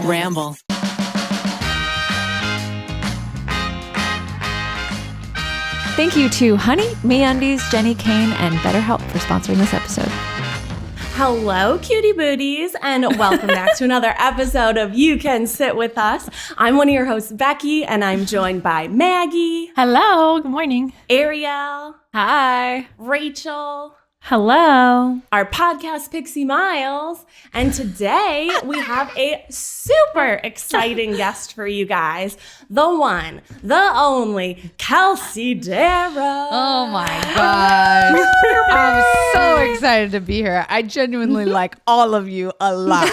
Ramble. Thank you to Honey, MeUndies, Jenny Kane, and BetterHelp for sponsoring this episode. Hello, cutie booties, and welcome back to another episode of You Can Sit With Us. I'm one of your hosts, Becky, and I'm joined by Maggie. Hello, good morning. Ariel. Hi. Rachel. Hello. Our podcast Pixie Miles. And today we have a super exciting guest for you guys. The one, the only, Kelsey Darragh. Oh my gosh. I'm so excited to be here. I genuinely like all of you a lot.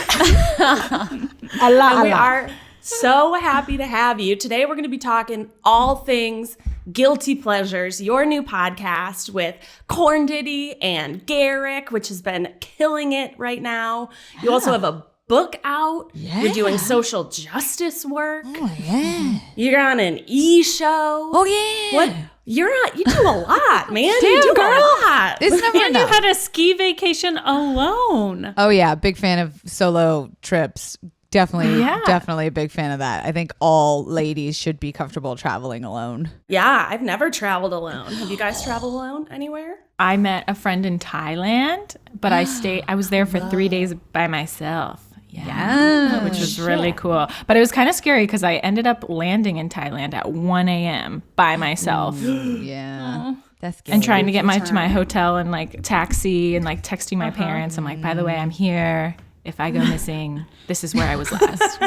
And we are so happy to have you. Today we're going to be talking all things Guilty Pleasures, your new podcast with Corn Diddy and Garrick, which has been killing it right now. You also have a book out. Yeah. You're doing social justice work. Oh yeah. You're on an e-show. Oh yeah. What? You do a lot, man. Damn, you do girl. a lot. It's never And you enough. had a ski vacation alone. Oh yeah, big fan of solo trips. Definitely a big fan of that. I think all ladies should be comfortable traveling alone. Yeah, I've never traveled alone. Have you guys traveled alone anywhere? I met a friend in Thailand, but I was there for 3 days by myself. Yeah. Which was really cool. But it was kind of scary because I ended up landing in Thailand at 1 a.m. by myself. Yeah. That's scary. And trying to get to my hotel and like taxi and like texting my parents. I'm like, by the way, I'm here. If I go missing, this is where I was last.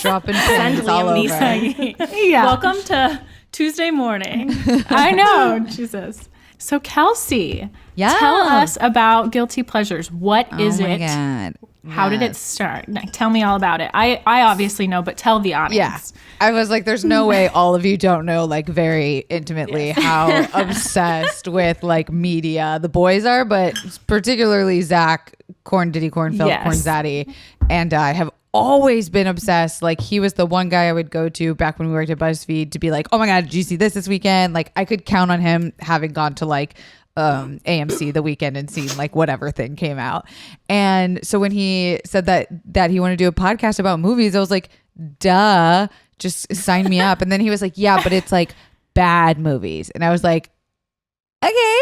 dropping pins all over. Yeah. Welcome to Tuesday morning. I know. Jesus. So Kelsey, tell us about Guilty Pleasures. What is it? God. How did it start? Tell me all about it. I obviously know, but tell the audience. Yeah. I was like, there's no way all of you don't know like very intimately how obsessed with like media the boys are, but particularly Zach, Corn Diddy, Corn Phil, Corn Zaddy, and I have always been obsessed. Like he was the one guy I would go to back when we worked at BuzzFeed to be like, oh my God, did you see this weekend? Like I could count on him having gone to like AMC the weekend and seen like whatever thing came out. And so when he said that he wanted to do a podcast about movies, I was like, duh, just sign me up. And then he was like, yeah, but it's like bad movies. And I was like, okay.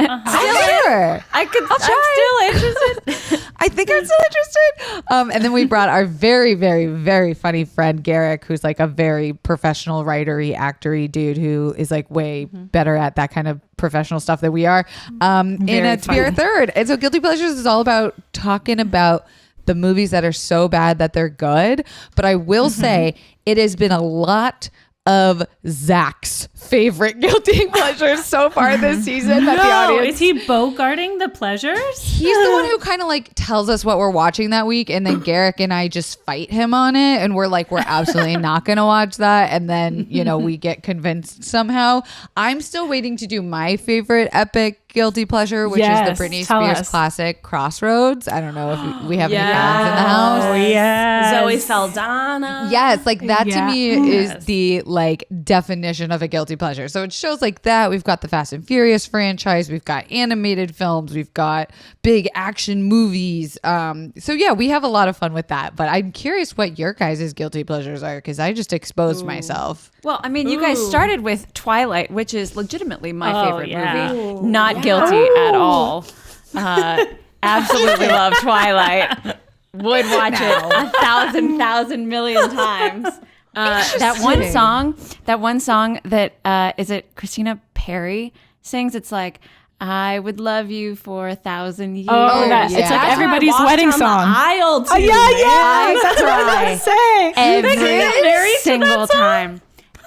Sure. I'm still interested. I think I'm still interested. And then we brought our very, very, very funny friend Garrick, who's like a very professional writery, actory dude who is like way better at that kind of professional stuff than we are. To be our third. And so Guilty Pleasures is all about talking about the movies that are so bad that they're good. But I will say it has been a lot of Zach's favorite guilty pleasures so far this season. That the audience is he bogarting the pleasures? He's the one who kind of like tells us what we're watching that week, and then Garrick and I just fight him on it, and we're like, we're absolutely not gonna watch that, and then we get convinced somehow. I'm still waiting to do my favorite epic guilty pleasure, which is the Britney Spears classic Crossroads. I don't know if we have any fans in the house. Oh yeah, Zoe Saldana. Yes, like that to me is the like definition of a guilty pleasure. So it shows like that. We've got the Fast and Furious franchise. We've got animated films. We've got big action movies. So yeah, we have a lot of fun with that. But I'm curious what your guys' guilty pleasures are, because I just exposed myself. Well, I mean, you guys started with Twilight, which is legitimately my favorite movie. Not guilty at all. Absolutely love Twilight. Would watch it 1,000 million times. That one song that is it Christina Perry sings? It's like, I would love you for 1,000 years. It's like everybody's wedding song. Aisle too, That's right. Say Every single time.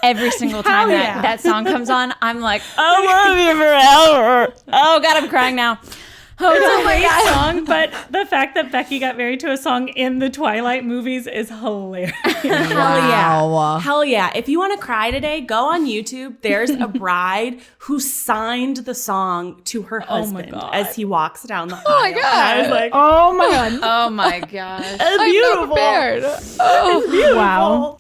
Every single time that song comes on, I'm like, I love you forever. Oh God, I'm crying now. Oh, it's a great song, but the fact that Becky got married to a song in the Twilight movies is hilarious. Hell yeah. If you want to cry today, go on YouTube. There's a bride who signed the song to her husband as he walks down the aisle. Oh my God. And I was like, oh my God. Oh my gosh. It's beautiful. Oh, wow.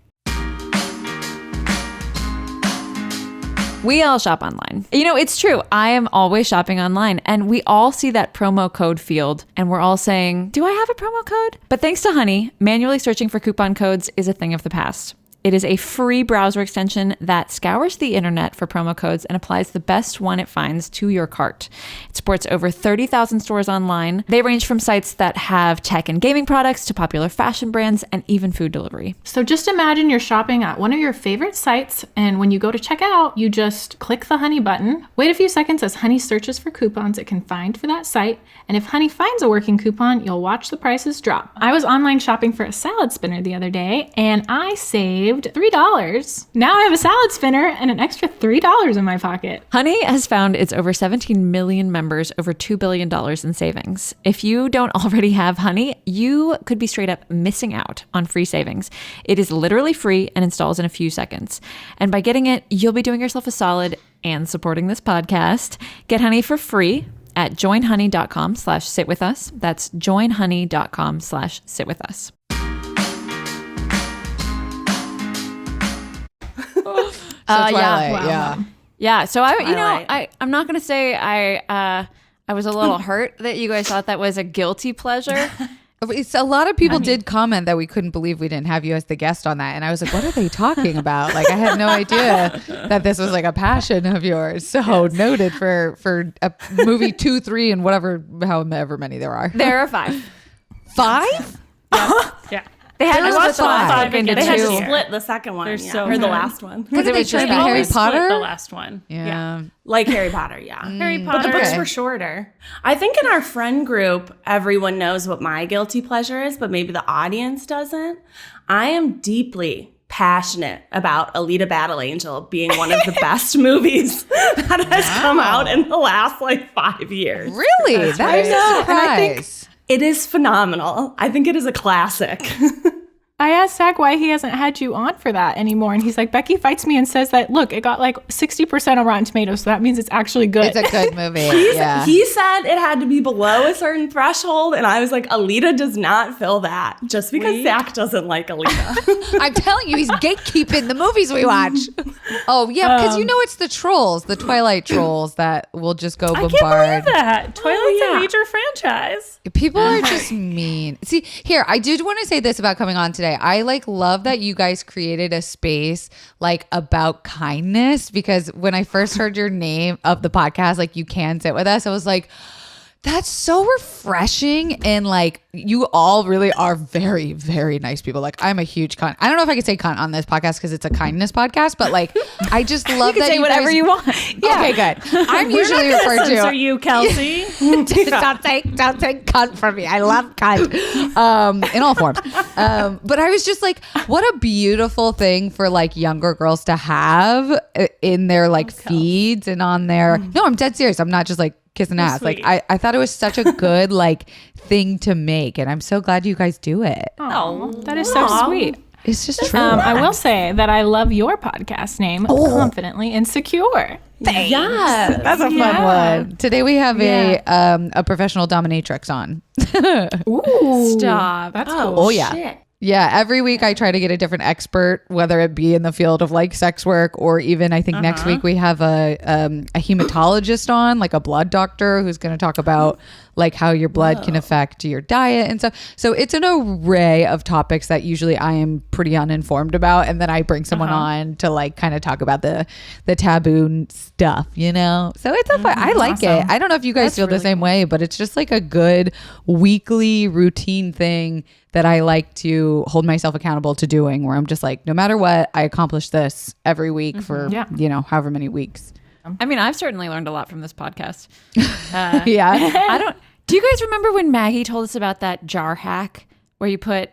We all shop online. You know, it's true. I am always shopping online, and we all see that promo code field and we're all saying, do I have a promo code? But thanks to Honey, manually searching for coupon codes is a thing of the past. It is a free browser extension that scours the internet for promo codes and applies the best one it finds to your cart. It supports over 30,000 stores online. They range from sites that have tech and gaming products to popular fashion brands and even food delivery. So just imagine you're shopping at one of your favorite sites, and when you go to check out, you just click the Honey button. Wait a few seconds as Honey searches for coupons it can find for that site, and if Honey finds a working coupon, you'll watch the prices drop. I was online shopping for a salad spinner the other day, and I saved $3. Now I have a salad spinner and an extra $3 in my pocket. Honey has found its over 17 million members, over $2 billion in savings. If you don't already have Honey, you could be straight up missing out on free savings. It is literally free and installs in a few seconds. And by getting it, you'll be doing yourself a solid and supporting this podcast. Get Honey for free at joinhoney.com/sitwithus. That's joinhoney.com/sitwithus. Yeah. So I'm not gonna say I was a little hurt that you guys thought that was a guilty pleasure. A lot of people did comment that we couldn't believe we didn't have you as the guest on that, and I was like, what are they talking about? Like, I had no idea that this was like a passion of yours. So noted for a movie 2, 3, and however many there are. There are 5. 5? Yeah. They had to split the last into They had to 2. split the second one, They're so or the good. last one. Because it was just like Harry Potter. The last one. Yeah. Like Harry Potter, yeah. Harry But Potter. the books were shorter. I think in our friend group, everyone knows what my guilty pleasure is, but maybe the audience doesn't. I am deeply passionate about Alita Battle Angel being one of the best movies that has come out in the last 5 years. Really? That is a surprise. And I think it is phenomenal. I think it is a classic. I asked Zach why he hasn't had you on for that anymore, and he's like, Becky fights me and says that, look, it got 60% on Rotten Tomatoes, so that means it's actually good. It's a good movie. He said it had to be below a certain threshold, and I was like, Alita does not fill that just because Zach doesn't like Alita. I'm telling you, he's gatekeeping the movies we watch. Oh, yeah, because it's the trolls, the Twilight trolls that will just go bombard. I can't believe that. Twilight's a major franchise. People are just mean. See, here, I did want to say this about coming on today. I love that you guys created a space about kindness, because when I first heard your name of the podcast, You Can Sit With Us, I was like, that's so refreshing. And you all really are very, very nice people. I'm a huge cunt. I don't know if I could say cunt on this podcast because it's a kindness podcast, but I just love you can that say whatever you want. Yeah. Okay, good. I'm usually referred to. Censor you, Kelsey. don't say cunt for me. I love cunt in all forms. But I was just what a beautiful thing for younger girls to have in their feeds and on their. No, I'm dead serious. I'm not just kissing ass. Sweet. I thought it was such a good thing to make, and I'm so glad you guys do it. Oh, that is so sweet. It's just true. I will say that I love your podcast name, Confidently Insecure. Thanks. Yes, that's a fun one. Today we have a professional dominatrix on. Ooh, stop. That's cool. Oh yeah. Shit. Yeah, every week I try to get a different expert, whether it be in the field of sex work, or even I think next week we have a hematologist on, a blood doctor, who's going to talk about how your blood can affect your diet and stuff. So it's an array of topics that usually I am pretty uninformed about, and then I bring someone on to kind of talk about the taboo stuff, So it's a fun. I like it. I don't know if you guys feel the same way, but it's just a good weekly routine thing that I like to hold myself accountable to doing, where I'm just no matter what, I accomplish this every week for, however many weeks. I mean, I've certainly learned a lot from this podcast. Yeah. Do you guys remember when Maggie told us about that jar hack where you put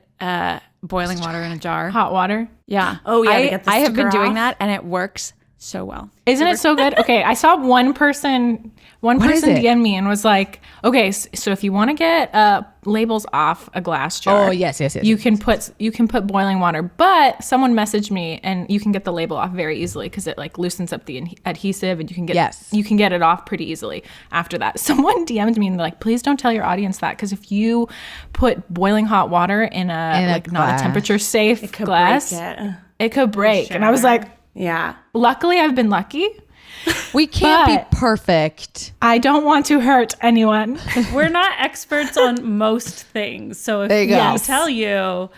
boiling water in a jar? Hot water? Yeah. Oh, yeah. I have been doing that, and it works so well. Isn't it so good? Okay, I saw one person DM me and was like, okay, so if you want to get labels off a glass jar, yes, you can put boiling water, but someone messaged me and you can get the label off very easily because it loosens up the adhesive, and you can get it off pretty easily after that. Someone DM'd me and they're like, please don't tell your audience that, because if you put boiling hot water in a not a temperature safe glass, it could break. And I was like, yeah. Luckily, I've been lucky We can't be perfect. I don't want to hurt anyone. We're not experts on most things. So if we tell you,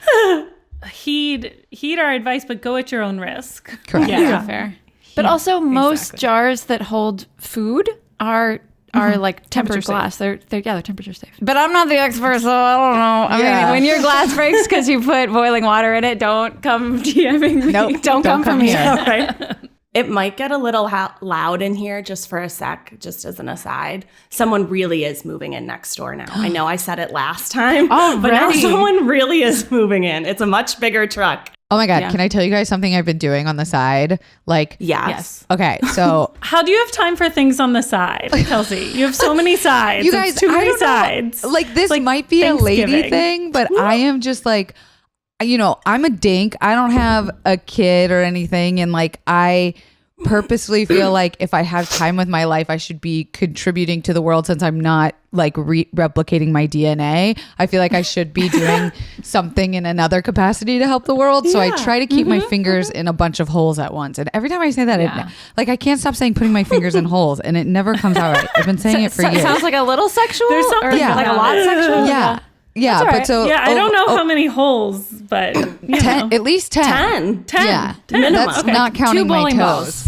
heed our advice, but go at your own risk. Correct. Yeah, fair. But also most jars that hold food are like tempered glass. They're temperature safe. But I'm not the expert, so I don't know. I mean, when your glass breaks because you put boiling water in it, don't come DMing me. Nope, don't come from here. Right? It might get a little loud in here just for a sec, just as an aside. Someone really is moving in next door now. I know I said it last time, but now someone really is moving in. It's a much bigger truck. Oh my God. Can I tell you guys something I've been doing on the side? Like, yes. Okay. So how do you have time for things on the side, Kelsey? You have so many sides. You guys, it's too many sides. Like this might be a lady thing, but I am just like, I'm a dink. I don't have a kid or anything. And like, I purposely feel like if I have time with my life, I should be contributing to the world since I'm not like replicating my DNA. I feel like I should be doing something in another capacity to help the world. So I try to keep my fingers in a bunch of holes at once. And every time I say that, I can't stop saying putting my fingers in holes and it never comes out right. I've been saying it for years. Sounds like a little sexual. There's something like a lot sexual. Yeah. Yeah, right. but so I don't know how many holes, but 10, at least 10. 10. Yeah, 10. That's not counting my toes.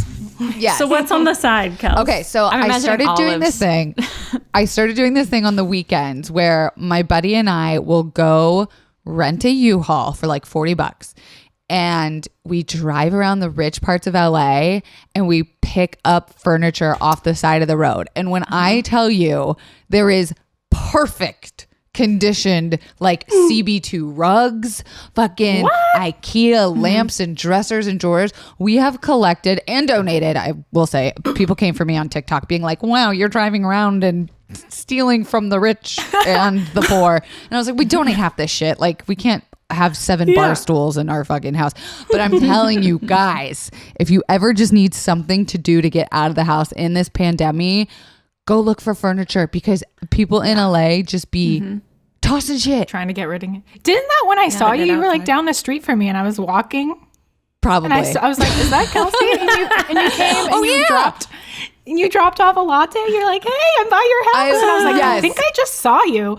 Yeah. So what's on the side, Kels? Okay, so I started doing this thing. I started doing this thing on the weekends where my buddy and I will go rent a U-Haul for like $40. And we drive around the rich parts of LA and we pick up furniture off the side of the road. And when I tell you there is perfect conditioned like CB2 rugs, fucking IKEA lamps and dressers and drawers. We have collected and donated. I will say people came for me on TikTok being like, wow, you're driving around and stealing from the rich and the poor. And I was like, we donate half this shit. Like we can't have 7 bar stools in our fucking house. But I'm telling you guys, if you ever just need something to do to get out of the house in this pandemic, go look for furniture because people in LA just be tossing shit. Trying to get rid of it. Didn't that when I saw you, you were like down the street from me and I was walking? Probably. And I was like, is that Kelsey? And you came and you dropped off a latte. You're like, hey, I'm by your house. And I was like, I think I just saw you.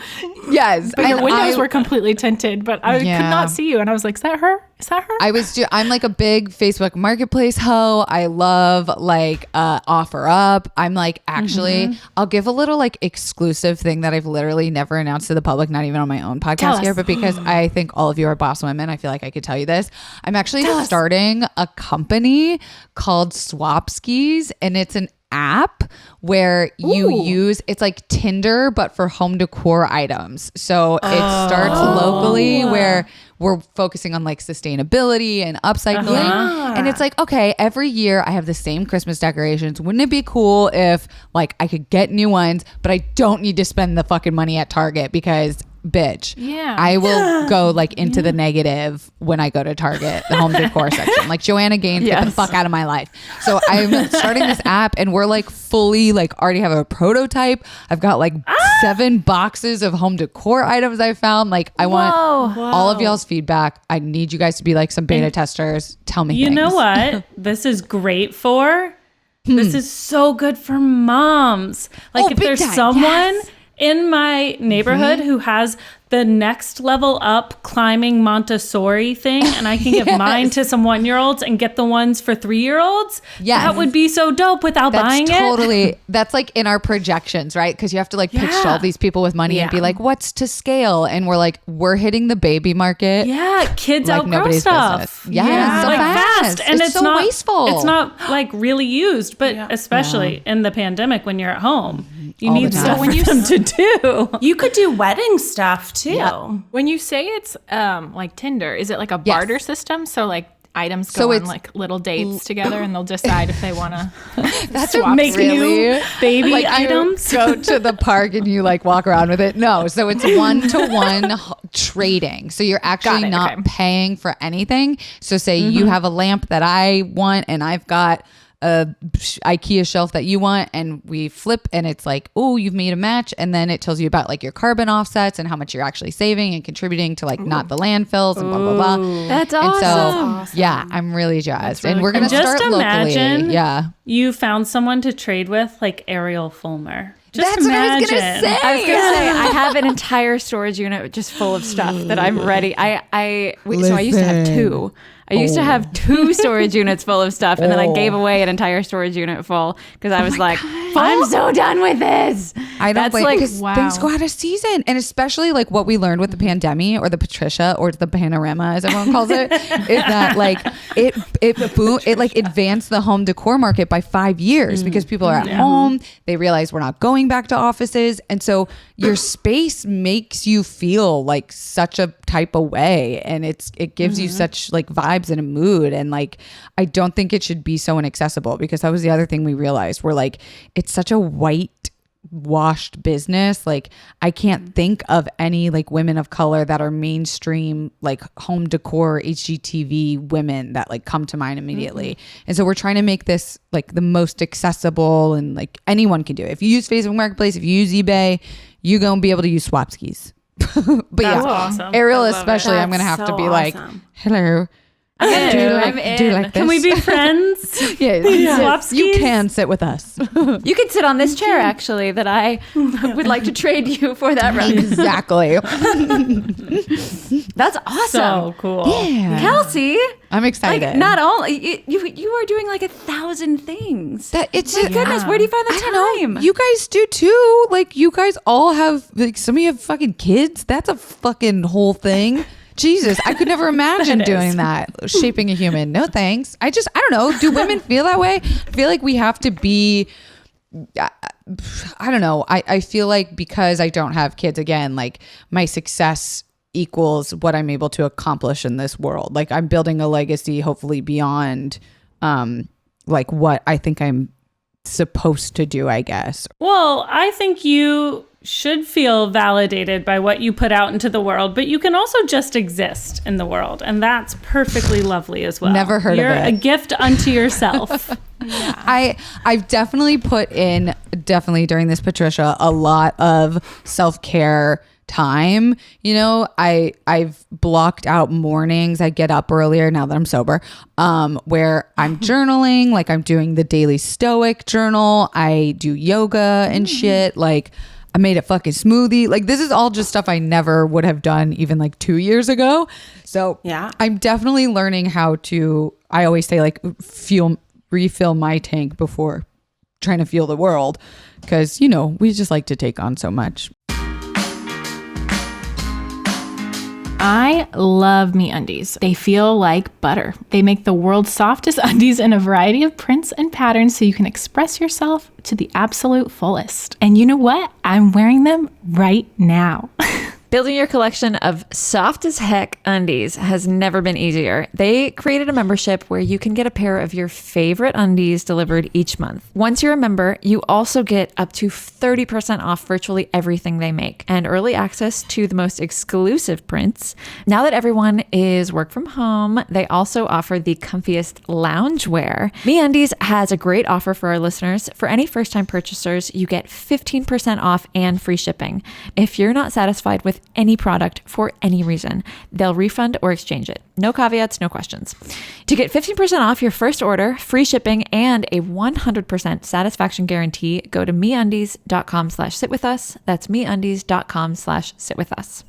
Yes. But your windows were completely tinted, but I could not see you. And I was like, is that her? Is that her? I'm like a big Facebook Marketplace hoe. I love like offer up. I'm like, actually, I'll give a little like exclusive thing that I've literally never announced to the public, not even on my own podcast here, but because I think all of you are boss women, I feel like I could tell you this. I'm actually starting a company called Swapskis, and it's an app where you use, it's like Tinder but for home decor items. So it starts locally where we're focusing on like sustainability and upcycling. And it's like, okay, every year I have the same Christmas decorations. Wouldn't it be cool if like I could get new ones, but I don't need to spend the fucking money at Target because bitch, I will go like into the negative when I go to Target, the home decor section. Like Joanna Gaines, get the fuck out of my life. So I'm starting this app and we're like fully like already have a prototype. I've got like 7 boxes of home decor items I found. Like I want all of y'all's feedback. I need you guys to be like some beta testers. Tell me You things. know what this is great for? This is so good for moms. Like if there's someone in my neighborhood who has the next level up climbing Montessori thing and I can give mine to some 1-year-olds and get the ones for 3-year-olds. That would be so dope without buying it. That's like in our projections, right? Because you have to like pitch to all these people with money and be like, what's to scale? And we're like, we're hitting the baby market. Yeah, kids like outgrow nobody's stuff. Business. Yeah, so like fast. And it's so not wasteful. It's not like really used, but especially in the pandemic when you're at home. You All need the stuff time. for them to do. You could do wedding stuff too. When you say it's like Tinder, is it like a barter system? So like items So go on it's- like little dates together and they'll decide if they want to That's swap. Make new baby like items. You go to the park and you like walk around with it. No, so it's 1-to-1 trading. So you're actually not paying for anything. So say you have a lamp that I want and I've got IKEA shelf that you want, and we flip, and it's like, oh, you've made a match, and then it tells you about like your carbon offsets and how much you're actually saving and contributing to like not the landfills and blah blah blah. That's awesome. So yeah, I'm really jazzed, really and we're gonna cool. start Just imagine locally. Yeah, you found someone to trade with, like Ariel Fulmer. Just that's imagine. what I was gonna say. I was gonna say I have an entire storage unit just full of stuff that I'm ready. So I used to have two. I used to have 2 storage units full of stuff, and then I gave away an entire storage unit full because I was I'm so done with this. I don't That's like, because things go out of season, and especially like what we learned with the pandemic or the Patricia or the panorama, as everyone calls it, is that like it advanced the home decor market by 5 years because people are at home. They realize we're not going back to offices, and so your space makes you feel like such a type of way, and it gives you such like vibes and a mood, and like I don't think it should be so inaccessible, because that was the other thing we realized. We're like, it's such a white washed business. Like I can't think of any like women of color that are mainstream like home decor HGTV women that like come to mind immediately. And so we're trying to make this like the most accessible, and like anyone can do it. If you use Facebook Marketplace, if you use eBay, you're gonna be able to use Swapskis. But Awesome. Ariel especially, I'm gonna have to be like, hello. Do you like this? Can we be friends? Yes. You can sit with us. you could sit on this chair actually that I would like to trade you for that rug. Exactly. That's awesome. So cool. Yeah. Kelsey, I'm excited. like not only you are doing like 1,000 things. That it's My goodness, where do you find the time? You guys do too. Like you guys all have like some of you have fucking kids. That's a fucking whole thing. Jesus, I could never imagine doing that. Shaping a human. No thanks. I don't know. Do women feel that way? I feel like we have to be, I don't know. I feel like because I don't have kids, again, like my success equals what I'm able to accomplish in this world. Like I'm building a legacy, hopefully beyond like what I think I'm supposed to do, I guess. Well, I think you should feel validated by what you put out into the world, but you can also just exist in the world, and that's perfectly lovely as well. Never heard You're of it. a gift unto yourself. I've definitely put in, during this Patricia, a lot of self-care time. You know, I've blocked out mornings. I get up earlier now that I'm sober, where I'm journaling, like I'm doing the daily stoic journal. I do yoga and shit. Like I made a fucking smoothie. Like this is all just stuff I never would have done even like 2 years ago. So yeah, I'm definitely learning how to, I always say like refill my tank before trying to fuel the world. Cause you know, we just like to take on so much. I love MeUndies. They feel like butter. They make the world's softest undies in a variety of prints and patterns so you can express yourself to the absolute fullest. And you know what? I'm wearing them right now. Building your collection of soft as heck undies has never been easier. They created a membership where you can get a pair of your favorite undies delivered each month. Once you're a member, you also get up to 30% off virtually everything they make and early access to the most exclusive prints. Now that everyone is work from home, they also offer the comfiest loungewear. MeUndies has a great offer for our listeners. For any first-time purchasers, you get 15% off and free shipping. If you're not satisfied with any product for any reason, they'll refund or exchange it. No caveats, no questions. To get 15% off your first order, free shipping, and a 100% satisfaction guarantee, go to MeUndies.com/sitwithus. That's MeUndies.com/sitwithus.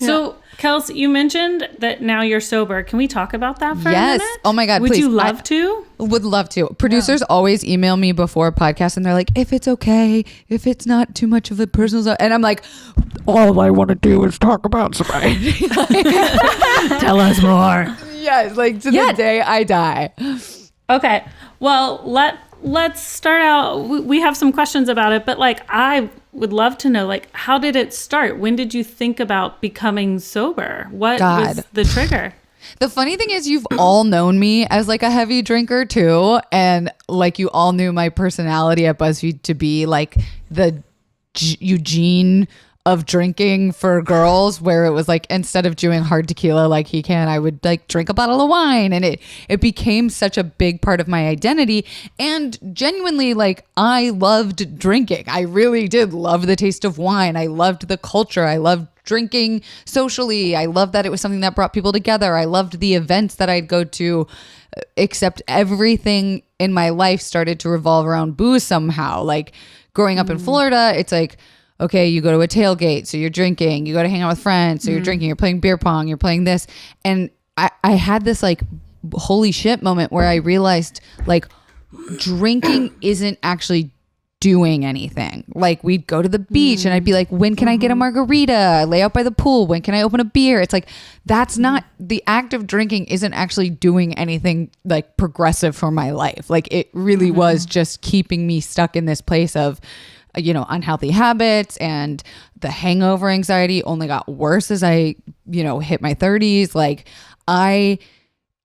So, Kelsey, you mentioned that now you're sober. Can we talk about that for a minute? Oh my God, Would please. you love to? Would love to. Producers always email me before a podcast and they're like, if it's okay, if it's not too much of a personal, and I'm like, all I want to do is talk about sobriety. Tell us more. Yes, like to the day I die. Okay. Well, let's start out. We have some questions about it, but like I would love to know, like, how did it start? When did you think about becoming sober? What was the trigger? The funny thing is you've all known me as like a heavy drinker too. And like you all knew my personality at BuzzFeed to be like the Eugene of drinking for girls, where it was like, instead of doing hard tequila like he can, I would like drink a bottle of wine, and it became such a big part of my identity. And genuinely, like, I loved drinking. I really did love the taste of wine. I loved the culture. I loved drinking socially. I loved that it was something that brought people together. I loved the events that I'd go to, except everything in my life started to revolve around booze somehow. Like growing up in Florida, it's like, okay, you go to a tailgate, so you're drinking. You go to hang out with friends, so you're drinking. You're playing beer pong. You're playing this. And I had this like holy shit moment where I realized like drinking isn't actually doing anything. Like we'd go to the beach and I'd be like, when can I get a margarita? I lay out by the pool. When can I open a beer? It's like, that's not, the act of drinking isn't actually doing anything like progressive for my life. Like it really was just keeping me stuck in this place of, you know, unhealthy habits, and the hangover anxiety only got worse as I, you know, hit my 30s. Like I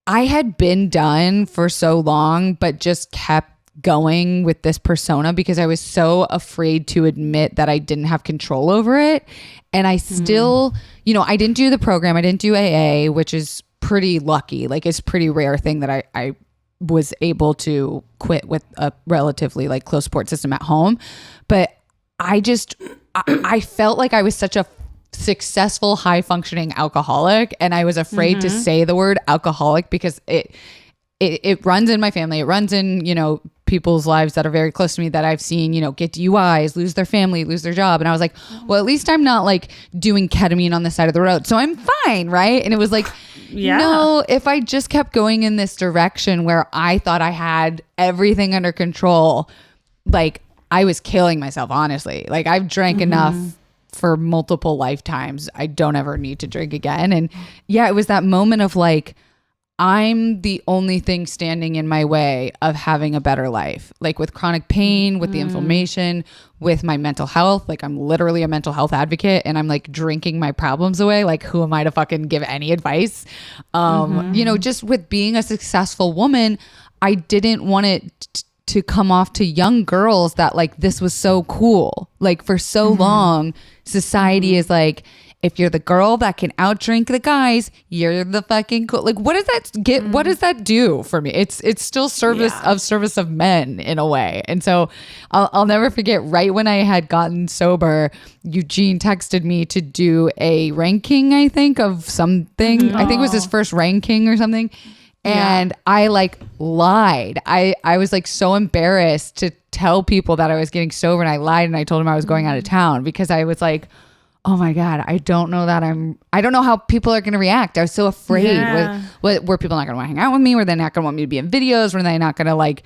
had been done for so long, but just kept going with this persona because I was so afraid to admit that I didn't have control over it. And I still, you know, I didn't do the program. I didn't do AA, which is pretty lucky. Like it's a pretty rare thing that I was able to quit with a relatively like close support system at home. But I felt like I was such a successful, high functioning alcoholic. And I was afraid to say the word alcoholic because it runs in my family. It runs in, you know, people's lives that are very close to me that I've seen, you know, get DUIs, lose their family, lose their job. And I was like, well, at least I'm not like doing ketamine on the side of the road. So I'm fine. Right. And it was like, no, if I just kept going in this direction where I thought I had everything under control, like I was killing myself, honestly. Like I've drank enough for multiple lifetimes. I don't ever need to drink again. And yeah, it was that moment of like, I'm the only thing standing in my way of having a better life. Like with chronic pain, with the inflammation, with my mental health. Like I'm literally a mental health advocate and I'm like drinking my problems away. Like who am I to fucking give any advice? You know, just with being a successful woman, I didn't want it to come off to young girls that like this was so cool. Like for so long, society is like, if you're the girl that can outdrink the guys, you're the fucking cool. Like, what does that get? What does that do for me? It's still service of men in a way. And so I'll never forget. Right when I had gotten sober, Eugene texted me to do a ranking. I think of something. I think it was his first ranking or something. And I like lied. I was like so embarrassed to tell people that I was getting sober, and I lied and I told him I was going out of town because I was like, oh my God, I don't know how people are going to react. I was so afraid. Were people not going to want to hang out with me? Were they not going to want me to be in videos? Were they not going to like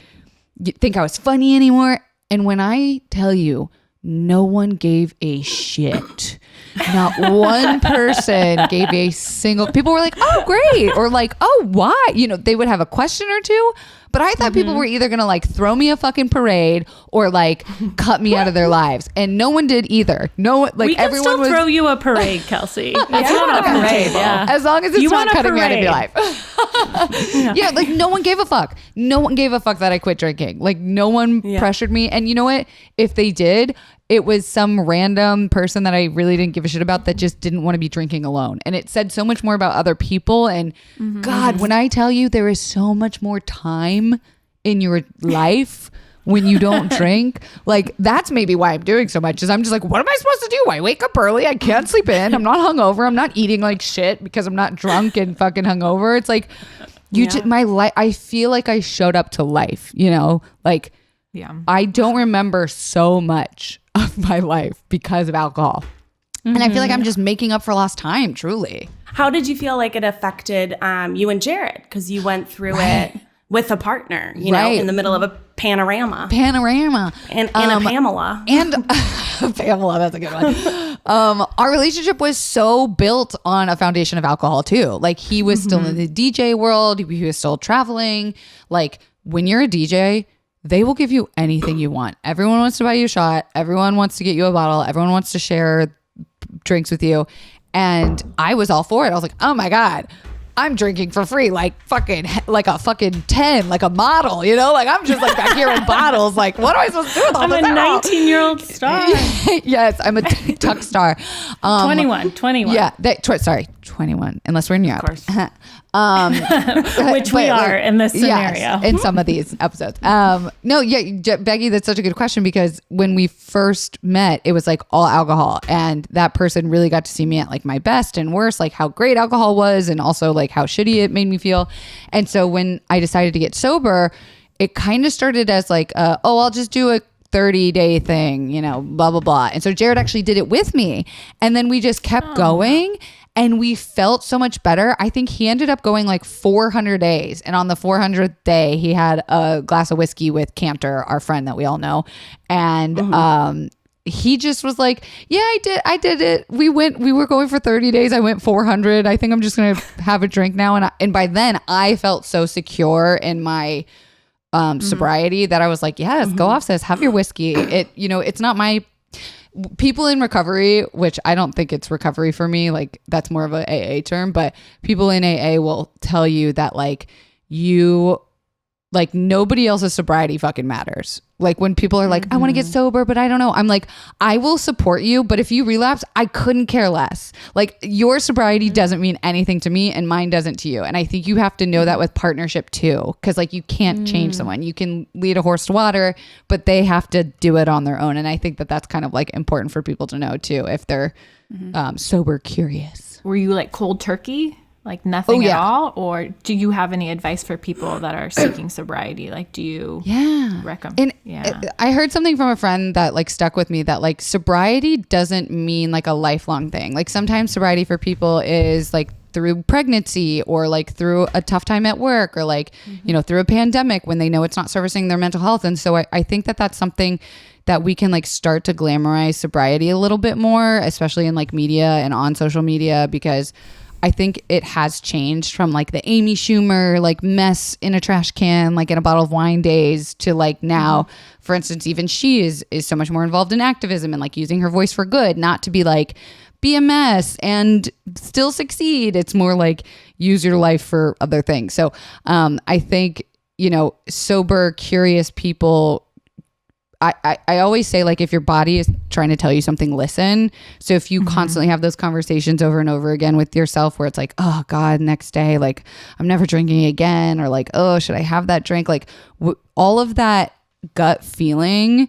think I was funny anymore? And when I tell you, no one gave a shit. Not one person gave a single. People were like, oh, great. Or like, oh, why? You know, they would have a question or two. But I thought people were either going to like throw me a fucking parade or like cut me out of their lives. And no one did either. No, like we can everyone still throw you a parade, Kelsey. That's not on the table. As long as it's not cutting me out of your life. Yeah, like no one gave a fuck. No one gave a fuck that I quit drinking. Like no one pressured me. And you know what? If they did, it was some random person that I really didn't give a shit about that just didn't want to be drinking alone. And it said so much more about other people. And God, when I tell you there is so much more time in your life when you don't drink, like that's maybe why I'm doing so much is I'm just like, what am I supposed to do? I wake up early. I can't sleep in. I'm not hungover. I'm not eating like shit because I'm not drunk and fucking hungover. It's like my life. I feel like I showed up to life, you know, like I don't remember so much of my life because of alcohol. And I feel like I'm just making up for lost time, truly. How did you feel like it affected you and Jared? Because you went through it with a partner, you know, in the middle of a panorama. And a Pamela. And Pamela, that's a good one. Our relationship was so built on a foundation of alcohol too. Like he was still in the DJ world. He was still traveling. Like when you're a DJ, they will give you anything you want. Everyone wants to buy you a shot. Everyone wants to get you a bottle. Everyone wants to share drinks with you. And I was all for it. I was like, oh my God, I'm drinking for free, like a fucking 10, like a model, you know? Like I'm just like back here in bottles. Like, what am I supposed to do with all this? I'm a 19-year-old star. Yes, I'm a TikTok star. 21. Yeah, 21, unless we're in Europe. Of course. Which we are in this scenario. Yes, in some of these episodes. Becky, that's such a good question because when we first met, it was like all alcohol, and that person really got to see me at like my best and worst, like how great alcohol was, and also like how shitty it made me feel. And so when I decided to get sober, it kind of started as like, I'll just do a 30-day thing, you know, blah, blah, blah. And so Jared actually did it with me, and then we just kept going. And we felt so much better. I think he ended up going like 400 days. And on the 400th day, he had a glass of whiskey with Cantor, our friend that we all know. And he just was like, yeah, I did it. We were going for 30 days. I went 400. I think I'm just going to have a drink now. And by then I felt so secure in my sobriety that I was like, yes, go off, sis, have your whiskey. It's not my... People in recovery, which I don't think it's recovery for me, like that's more of a AA term, but people in AA will tell you that like nobody else's sobriety fucking matters. Like when people are like, I want to get sober, but I don't know. I'm like, I will support you, but if you relapse, I couldn't care less. Like your sobriety doesn't mean anything to me and mine doesn't to you. And I think you have to know that with partnership too. Cause like you can't change someone. You can lead a horse to water, but they have to do it on their own. And I think that that's kind of like important for people to know too, if they're sober curious. Were you like cold turkey? Like nothing at all? Or do you have any advice for people that are seeking sobriety? Like, do you recommend? I heard something from a friend that like stuck with me that like sobriety doesn't mean like a lifelong thing. Like sometimes sobriety for people is like through pregnancy or like through a tough time at work or like, through a pandemic when they know it's not servicing their mental health. And so I think that that's something that we can like start to glamorize sobriety a little bit more, especially in like media and on social media, because I think it has changed from like the Amy Schumer, like mess in a trash can, like in a bottle of wine days to like now, for instance, even she is so much more involved in activism and like using her voice for good, not to be like, be a mess and still succeed. It's more like use your life for other things. So I think, sober, curious people, I always say like if your body is trying to tell you something, listen. So if you constantly have those conversations over and over again with yourself where it's like, oh God, next day, like I'm never drinking again, or like, oh, should I have that drink? Like all of that gut feeling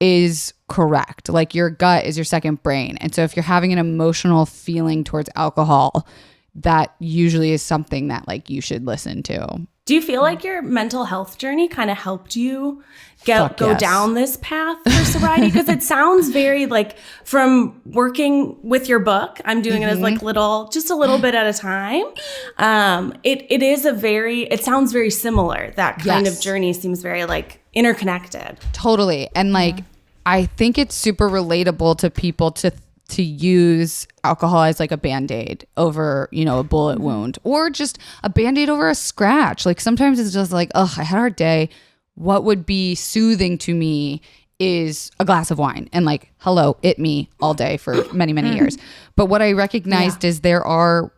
is correct. Like your gut is your second brain. And so if you're having an emotional feeling towards alcohol, that usually is something that like you should listen to. Do you feel like your mental health journey kind of helped you go down this path for sobriety? Because it sounds very like from working with your book, I'm doing it as like just a little bit at a time. It sounds very similar. That kind of journey seems very like interconnected. Totally. And like, I think it's super relatable to people to use alcohol as like a Band-Aid over, a bullet wound or just a Band-Aid over a scratch. Like sometimes it's just like, I had a hard day. What would be soothing to me is a glass of wine and like, hello, it me all day for many, many years. But what I recognized is there are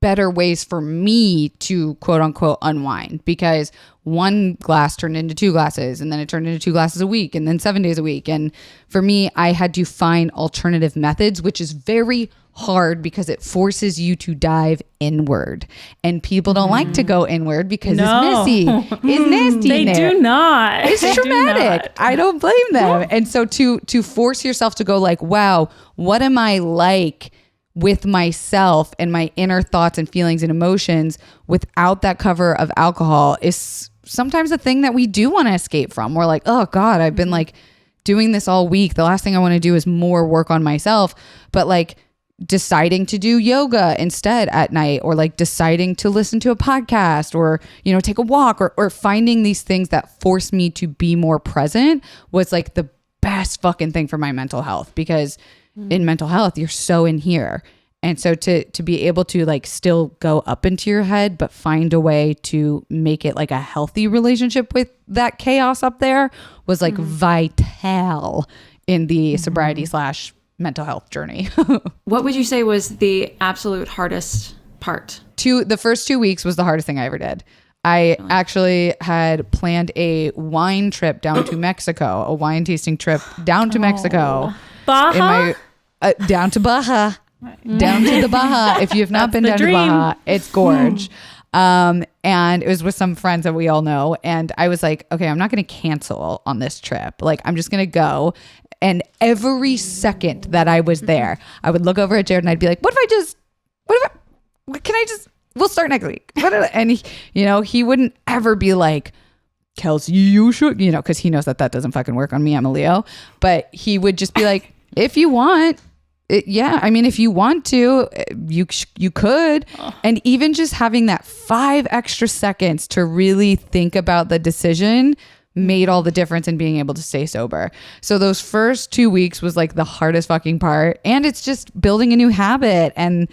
better ways for me to quote unquote unwind, because one glass turned into 2 glasses and then it turned into 2 glasses a week and then 7 days a week. And for me, I had to find alternative methods, which is very hard because it forces you to dive inward, and people don't like to go inward because it's messy. It's nasty. They do not. It's traumatic. I don't blame them. And so to force yourself to go like, wow, what am I like with myself and my inner thoughts and feelings and emotions without that cover of alcohol is sometimes a thing that we do want to escape from. We're like, oh God, I've been like doing this all week. The last thing I want to do is more work on myself. But like deciding to do yoga instead at night, or like deciding to listen to a podcast, or, take a walk, or finding these things that force me to be more present was like the best fucking thing for my mental health, because in mental health, you're so in here. And so to be able to like still go up into your head, but find a way to make it like a healthy relationship with that chaos up there was like vital in the sobriety / mental health journey. What would you say was the absolute hardest part? The first 2 weeks was the hardest thing I ever did. I actually had planned a wine trip down to Mexico, a wine tasting trip down to Mexico. Baja? Down to Baja. Down to the Baja. If you have not been down to Baja, it's gorge. And it was with some friends that we all know. And I was like, okay, I'm not going to cancel on this trip. Like, I'm just going to go. And every second that I was there, I would look over at Jared and I'd be like, we'll start next week. And he wouldn't ever be like, Kelsey, you should, because he knows that doesn't fucking work on me. I'm a Leo. But he would just be like, if you want, if you want to, you could. And even just having that 5 extra seconds to really think about the decision made all the difference in being able to stay sober. So those first 2 weeks was like the hardest fucking part. And it's just building a new habit. And,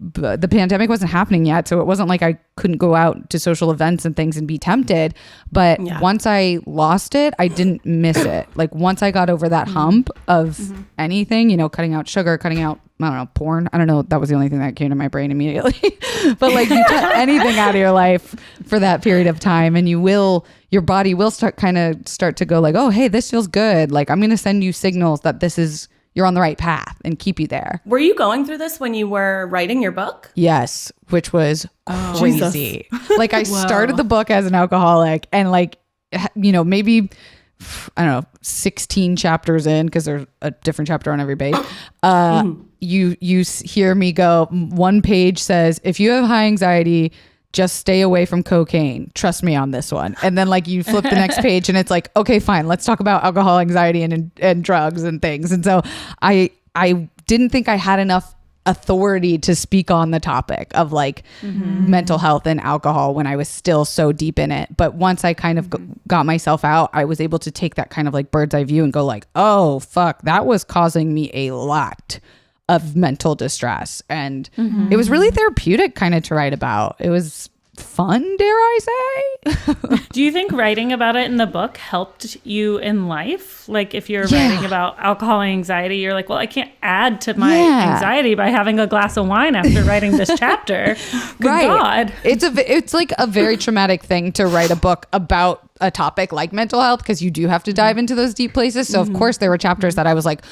the pandemic wasn't happening yet. So it wasn't like I couldn't go out to social events and things and be tempted. But once I lost it, I didn't miss it. Like once I got over that hump of anything, cutting out sugar, cutting out, I don't know, porn. I don't know. That was the only thing that came to my brain immediately. But like you cut anything out of your life for that period of time and your body will start to go like, oh, hey, this feels good. Like I'm going to send you signals that you're on the right path and keep you there. Were you going through this when you were writing your book? Yes, which was crazy. Like I started the book as an alcoholic and like, maybe, I don't know, 16 chapters in, because there's a different chapter on every page. You hear me go, one page says, if you have high anxiety, just stay away from cocaine. Trust me on this one. And then like you flip the next page and it's like, okay, fine. Let's talk about alcohol, anxiety and drugs and things. And so I didn't think I had enough authority to speak on the topic of like mental health and alcohol when I was still so deep in it. But once I kind of got myself out, I was able to take that kind of like bird's eye view and go like, oh, fuck, that was causing me a lot of mental distress. And it was really therapeutic kind of to write about. It was fun, dare I say. Do you think writing about it in the book helped you in life? Like if you're writing about alcohol and anxiety, you're like, well, I can't add to my anxiety by having a glass of wine after writing this chapter. Good God. It's like a very traumatic thing to write a book about a topic like mental health, because you do have to dive into those deep places. So of course there were chapters that I was like,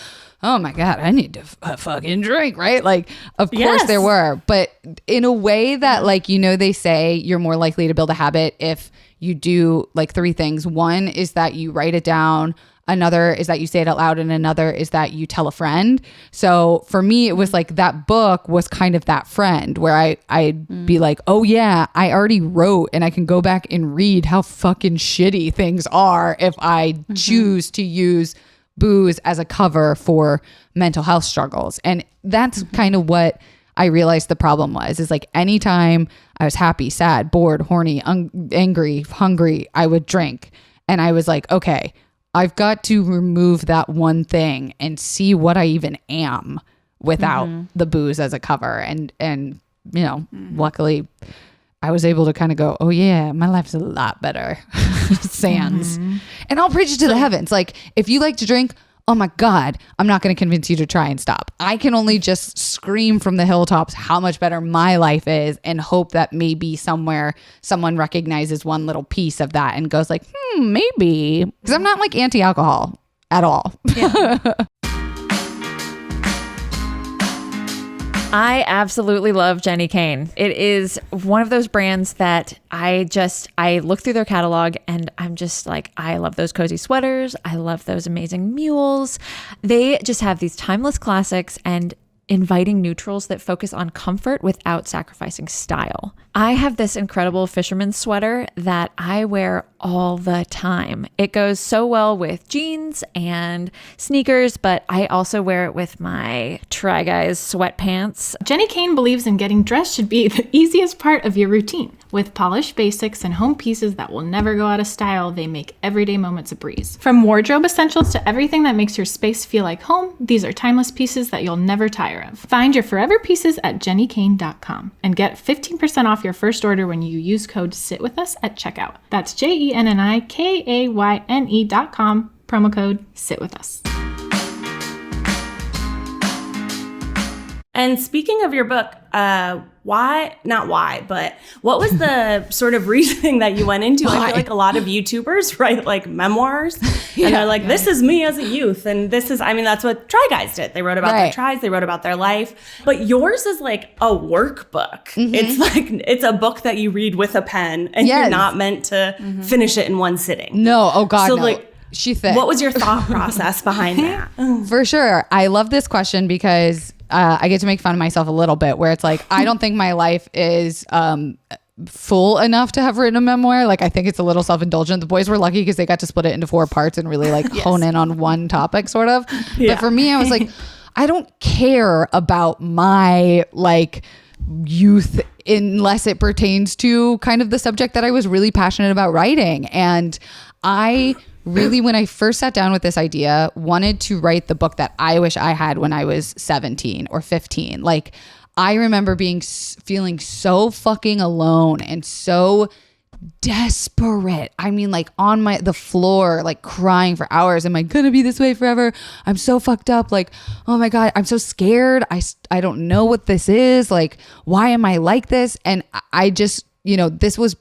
oh my God, I need to fucking drink, right? Like, of course there were, but in a way that like, they say you're more likely to build a habit if you do like 3 things. One is that you write it down. Another is that you say it out loud. And another is that you tell a friend. So for me, it was like that book was kind of that friend where I'd be like, oh yeah, I already wrote and I can go back and read how fucking shitty things are if I choose to use booze as a cover for mental health struggles. And that's kind of what I realized the problem was, is like anytime I was happy, sad, bored, horny, angry, hungry, I would drink. And I was like, okay, I've got to remove that one thing and see what I even am without the booze as a cover. And luckily I was able to kind of go, oh yeah, my life's a lot better. Sans. And I'll preach it to the heavens. Like if you like to drink, oh my God, I'm not going to convince you to try and stop. I can only just scream from the hilltops how much better my life is and hope that maybe somewhere someone recognizes one little piece of that and goes like, maybe. Because I'm not like anti-alcohol at all. Yeah. I absolutely love Jenny Kane. It is one of those brands that I look through their catalog and I'm just like, I love those cozy sweaters. I love those amazing mules. They just have these timeless classics and inviting neutrals that focus on comfort without sacrificing style. I have this incredible fisherman's sweater that I wear all the time. It goes so well with jeans and sneakers, but I also wear it with my Try Guys sweatpants. Jenny Kane believes in getting dressed should be the easiest part of your routine. With polished basics and home pieces that will never go out of style, they make everyday moments a breeze. From wardrobe essentials to everything that makes your space feel like home, these are timeless pieces that you'll never tire of. Find your forever pieces at jennykane.com and get 15% off your first order when you use code SITWITHUS at checkout. That's JENNIKAYNE.com, promo code SITWITHUS. And speaking of your book, what was the sort of reasoning that you went into? I feel like a lot of YouTubers write like memoirs and they're like, this is me as a youth. And that's what Try Guys did. They wrote about their tries, they wrote about their life. But yours is like a workbook. It's a book that you read with a pen and you're not meant to finish it in one sitting. No, oh God, so no. Like, she thick. What was your thought process behind that? For sure. I love this question because I get to make fun of myself a little bit where it's like, I don't think my life is full enough to have written a memoir. Like, I think it's a little self-indulgent. The boys were lucky because they got to split it into 4 parts and really like hone in on one topic sort of. But for me, I was like, I don't care about my like youth unless it pertains to kind of the subject that I was really passionate about writing. And I really, when I first sat down with this idea, wanted to write the book that I wish I had when I was 17 or 15. Like, I remember feeling so fucking alone and so desperate. I mean, like on the floor, like crying for hours. Am I going to be this way forever? I'm so fucked up. Like, oh my God, I'm so scared. I don't know what this is. Like, why am I like this? And I just, this was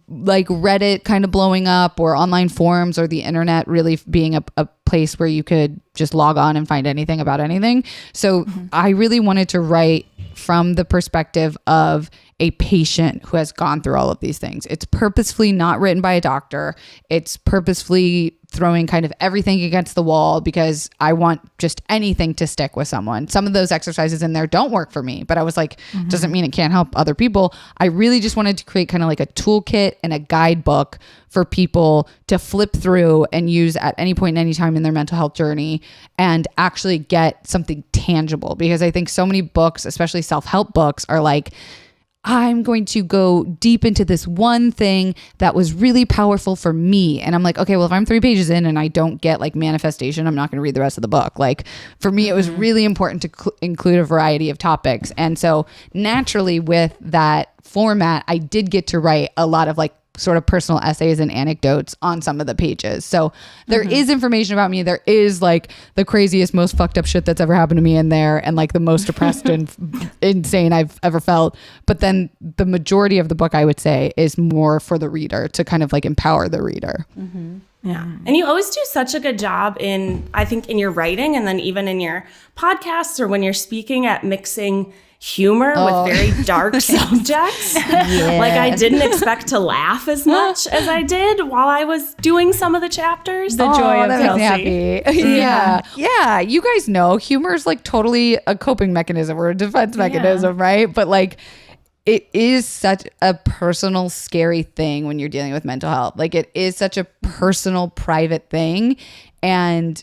like Reddit kind of blowing up or online forums or the internet really being a place where you could just log on and find anything about anything. So I really wanted to write from the perspective of a patient who has gone through all of these things. It's purposefully not written by a doctor. It's purposefully throwing kind of everything against the wall because I want just anything to stick with someone. Some of those exercises in there don't work for me, but I was like, doesn't mean it can't help other people. I really just wanted to create kind of like a toolkit and a guidebook for people to flip through and use at any point in any time in their mental health journey and actually get something tangible. Because I think so many books, especially self-help books, are like, I'm going to go deep into this one thing that was really powerful for me. And I'm like, okay, well, if I'm 3 pages in and I don't get like manifestation, I'm not going to read the rest of the book. Like, for me, it was really important to include a variety of topics. And so naturally with that format, I did get to write a lot of like sort of personal essays and anecdotes on some of the pages. So there is information about me. There is like the craziest, most fucked up shit that's ever happened to me in there and like the most depressed and insane I've ever felt. But then the majority of the book, I would say, is more for the reader to kind of like empower the reader. Yeah. And you always do such a good job I think in your writing and then even in your podcasts or when you're speaking at mixing humor with very dark subjects. Like, I didn't expect to laugh as much as I did while I was doing some of the chapters. The joy of Kelsey. Happy. Yeah. You guys know humor is like totally a coping mechanism or a defense mechanism, right? But like, it is such a personal, scary thing when you're dealing with mental health. Like, it is such a personal, private thing. And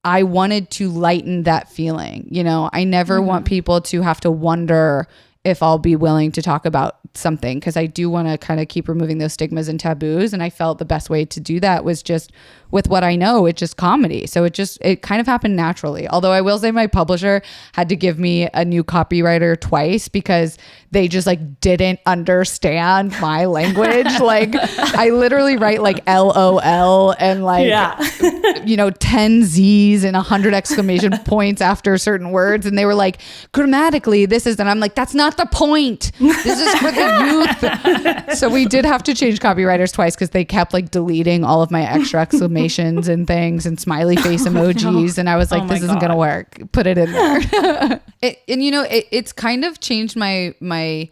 I wanted to lighten that feeling. I never want people to have to wonder if I'll be willing to talk about something, because I do want to kind of keep removing those stigmas and taboos. And I felt the best way to do that was just with what I know, it's just comedy. So it kind of happened naturally. Although I will say my publisher had to give me a new copywriter twice because they just like didn't understand my language. Like, I literally write like LOL and like, 10 Z's and 100 exclamation points after certain words. And they were like, grammatically, this is, and I'm like, that's not the point. This is for the youth. So we did have to change copywriters twice because they kept like deleting all of my extra exclamations and things and smiley face emojis. And I was like, this isn't going to work. Put it in there. It's kind of changed my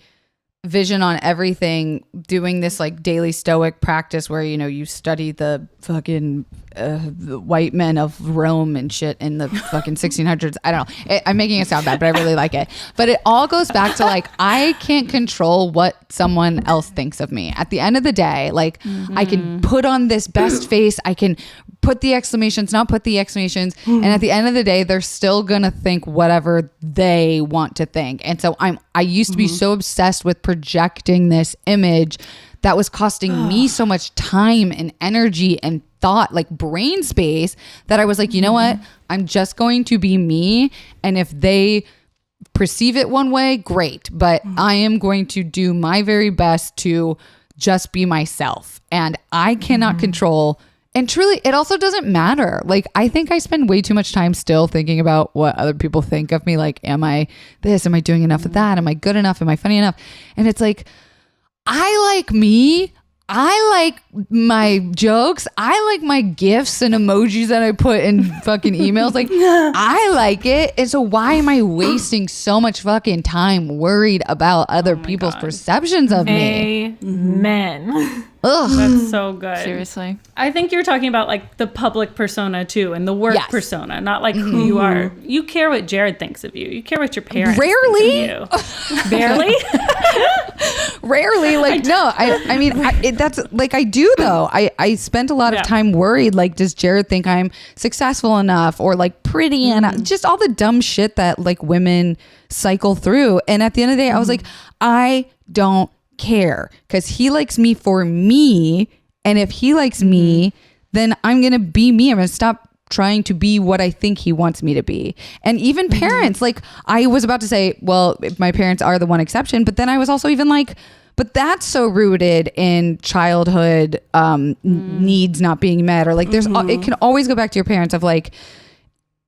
vision on everything, doing this like daily stoic practice where, you study the fucking the white men of Rome and shit in the fucking 1600s. I don't know. I'm making it sound bad, but I really like it. But it all goes back to like, I can't control what someone else thinks of me. At the end of the day, like I can put on this best face. I can put the exclamations, not put the exclamations. And at the end of the day, they're still going to think whatever they want to think. And so I used to be so obsessed with projecting this image that was costing me so much time and energy and thought, like brain space, that I was like, you know what? I'm just going to be me. And if they perceive it one way, great. But I am going to do my very best to just be myself. And I cannot control And truly, it also doesn't matter. Like, I think I spend way too much time still thinking about what other people think of me. Like, am I this? Am I doing enough of that? Am I good enough? Am I funny enough? And it's like, I like me. I like my jokes. I like my gifs and emojis that I put in fucking emails. Like, I like it. And so why am I wasting so much fucking time worried about other people's perceptions of me? Amen. Ugh. That's so good. Seriously. I think you're talking about like the public persona too, and the work persona, not like who you are. You care what Jared thinks of you. You care what your parents Rarely. think of you. Barely. Rarely. Like, no, I mean, that's like, I do though. I spent a lot of time worried. Like, does Jared think I'm successful enough or like pretty enough? Just all the dumb shit that like women cycle through. And at the end of the day, I was like, I don't care, because he likes me for me, and if he likes me, then I'm gonna be me. I'm gonna stop trying to be what I think he wants me to be. And even parents, like, I was about to say, well, my parents are the one exception, but then I was also even like, but that's so rooted in childhood needs not being met, or like there's it can always go back to your parents of like,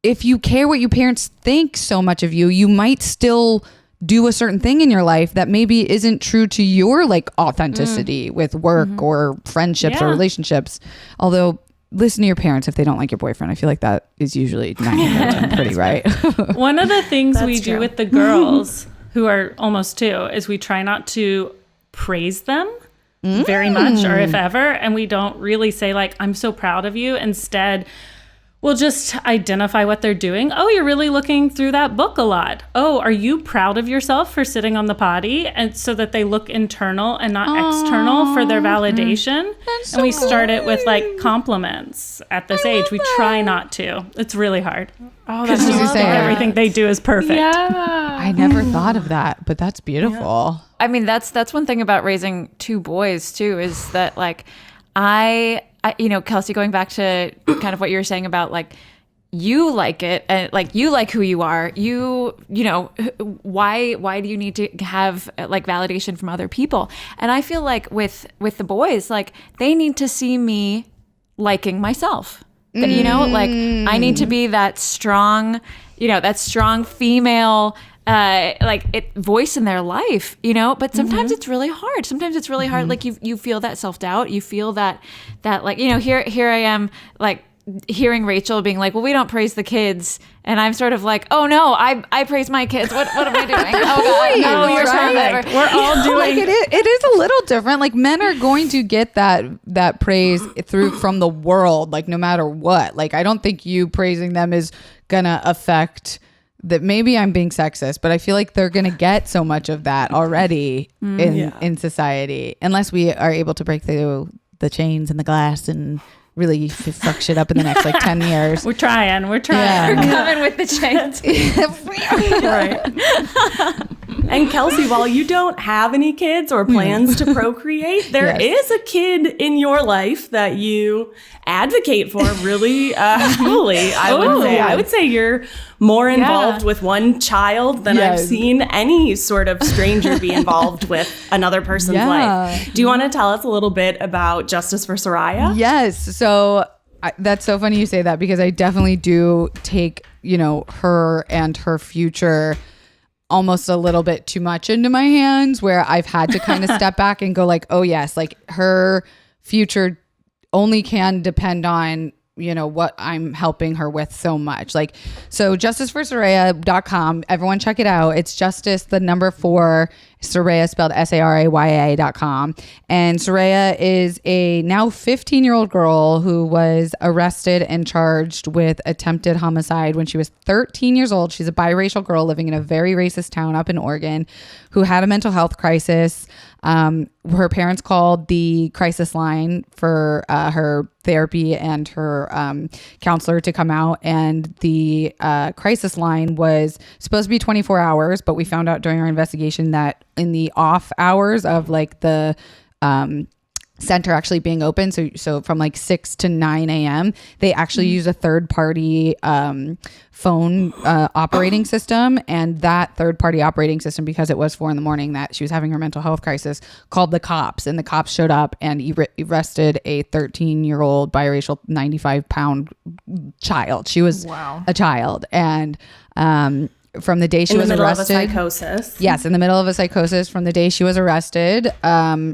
if you care what your parents think so much of you, you might still do a certain thing in your life that maybe isn't true to your like authenticity with work or friendships or relationships. Although, listen to your parents if they don't like your boyfriend. I feel like that is usually 9 out of 10 pretty right. One of the things we do with the girls who are almost 2 is we try not to praise them very much, or if ever, and we don't really say like, I'm so proud of you. Instead, we'll just identify what they're doing. Oh, you're really looking through that book a lot. Oh, are you proud of yourself for sitting on the potty? And so that they look internal and not external for their validation. And we start it with like compliments at this age. We try not to. It's really hard. Oh, because you think everything they do is perfect. Yeah. I never thought of that, but that's beautiful. I mean, that's one thing about raising 2 boys too, is that like I you know, Kelsey, going back to kind of what you were saying about like, you like it, and like you like who you are, you know, why do you need to have like validation from other people? And I feel like with the boys, like they need to see me liking myself. You know, like I need to be that strong, you know, that strong female voice in their life, you know, but sometimes it's really hard. Sometimes it's really hard. Like you feel that self-doubt. You feel that like, you know, here I am like hearing Rachel being like, well, we don't praise the kids. And I'm sort of like, oh no, I praise my kids. What am I doing? Oh God, no, you're perfect. We're all doing. Like it is a little different. Like men are going to get that praise from the world, like no matter what. Like I don't think you praising them is gonna affect that. Maybe I'm being sexist, but I feel like they're gonna get so much of that already in society, unless we are able to break through the chains and the glass and really fuck shit up in the next like 10 years. We're trying. Yeah. We're coming with the chains. Right. And Kelsey, while you don't have any kids or plans to procreate, there is a kid in your life that you advocate for really fully. I would say you're more involved with one child than I've seen any sort of stranger be involved with another person's life. Do you want to tell us a little bit about Justice for Soraya? Yes. So that's so funny you say that, because I definitely do take, you know, her and her future almost a little bit too much into my hands, where I've had to kind of step back and go like, oh yes, like her future only can depend on, you know, what I'm helping her with so much. Like, so justiceforsoraya.com, everyone check it out. It's justice, the number 4, Soraya spelled SARAYA.com. And Soraya is a now 15-year-old girl who was arrested and charged with attempted homicide when she was 13 years old. She's a biracial girl living in a very racist town up in Oregon who had a mental health crisis. Her parents called the crisis line for her therapy and her counselor to come out, and the crisis line was supposed to be 24 hours, but we found out during our investigation that in the off hours of like the center actually being open, so from like 6 to 9 a.m. they actually use a third party phone operating system, and that third party operating system, because it was 4 a.m. that she was having her mental health crisis, called the cops, and the cops showed up and arrested a 13-year-old biracial 95-pound child. She was a child, and from the day she was arrested, in the middle of a psychosis. Yes, in the middle of a psychosis. From the day she was arrested,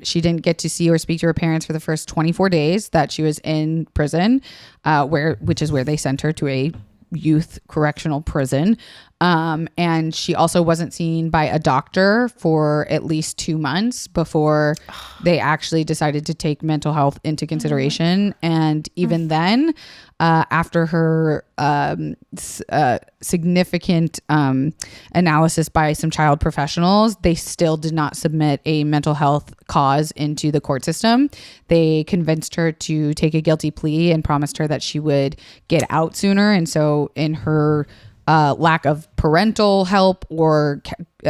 she didn't get to see or speak to her parents for the first 24 days that she was in prison, which is where they sent her to a youth correctional prison. And she also wasn't seen by a doctor for at least 2 months before they actually decided to take mental health into consideration. And even then, after her significant analysis by some child professionals, they still did not submit a mental health cause into the court system. They convinced her to take a guilty plea and promised her that she would get out sooner. And so in her lack of parental help or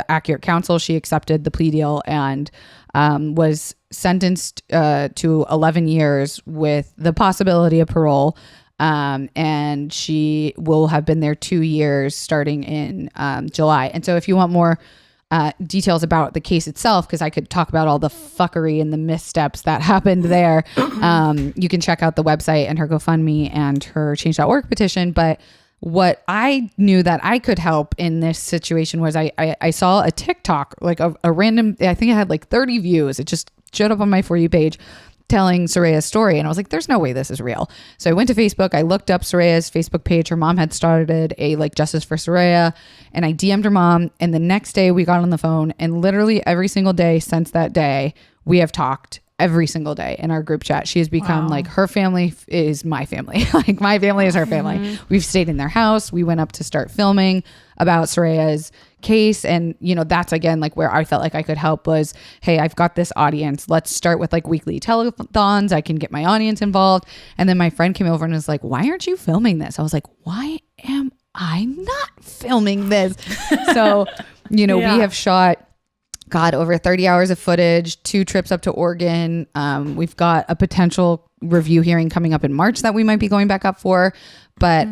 accurate counsel, she accepted the plea deal and was sentenced to 11 years with the possibility of parole. And she will have been there 2 years starting in July. And so if you want more details about the case itself, because I could talk about all the fuckery and the missteps that happened there, you can check out the website and her GoFundMe and her Change.org petition. But what I knew that I could help in this situation was I saw a TikTok, like a random, I think it had like 30 views. It just showed up on my For You page telling Soraya's story. And I was like, there's no way this is real. So I went to Facebook, I looked up Soraya's Facebook page. Her mom had started a like Justice for Soraya, and I DM'd her mom. And the next day we got on the phone, and literally every single day since that day, we have talked every single day in our group chat. She has become like, her family is my family. Like my family is her family. We've stayed in their house. We went up to start filming about Soraya's case. And, you know, that's again, like where I felt like I could help was, hey, I've got this audience. Let's start with like weekly telethons. I can get my audience involved. And then my friend came over and was like, why aren't you filming this? I was like, why am I not filming this? So, you know, we have shot over 30 hours of footage, 2 trips up to Oregon. We've got a potential review hearing coming up in March that we might be going back up for. But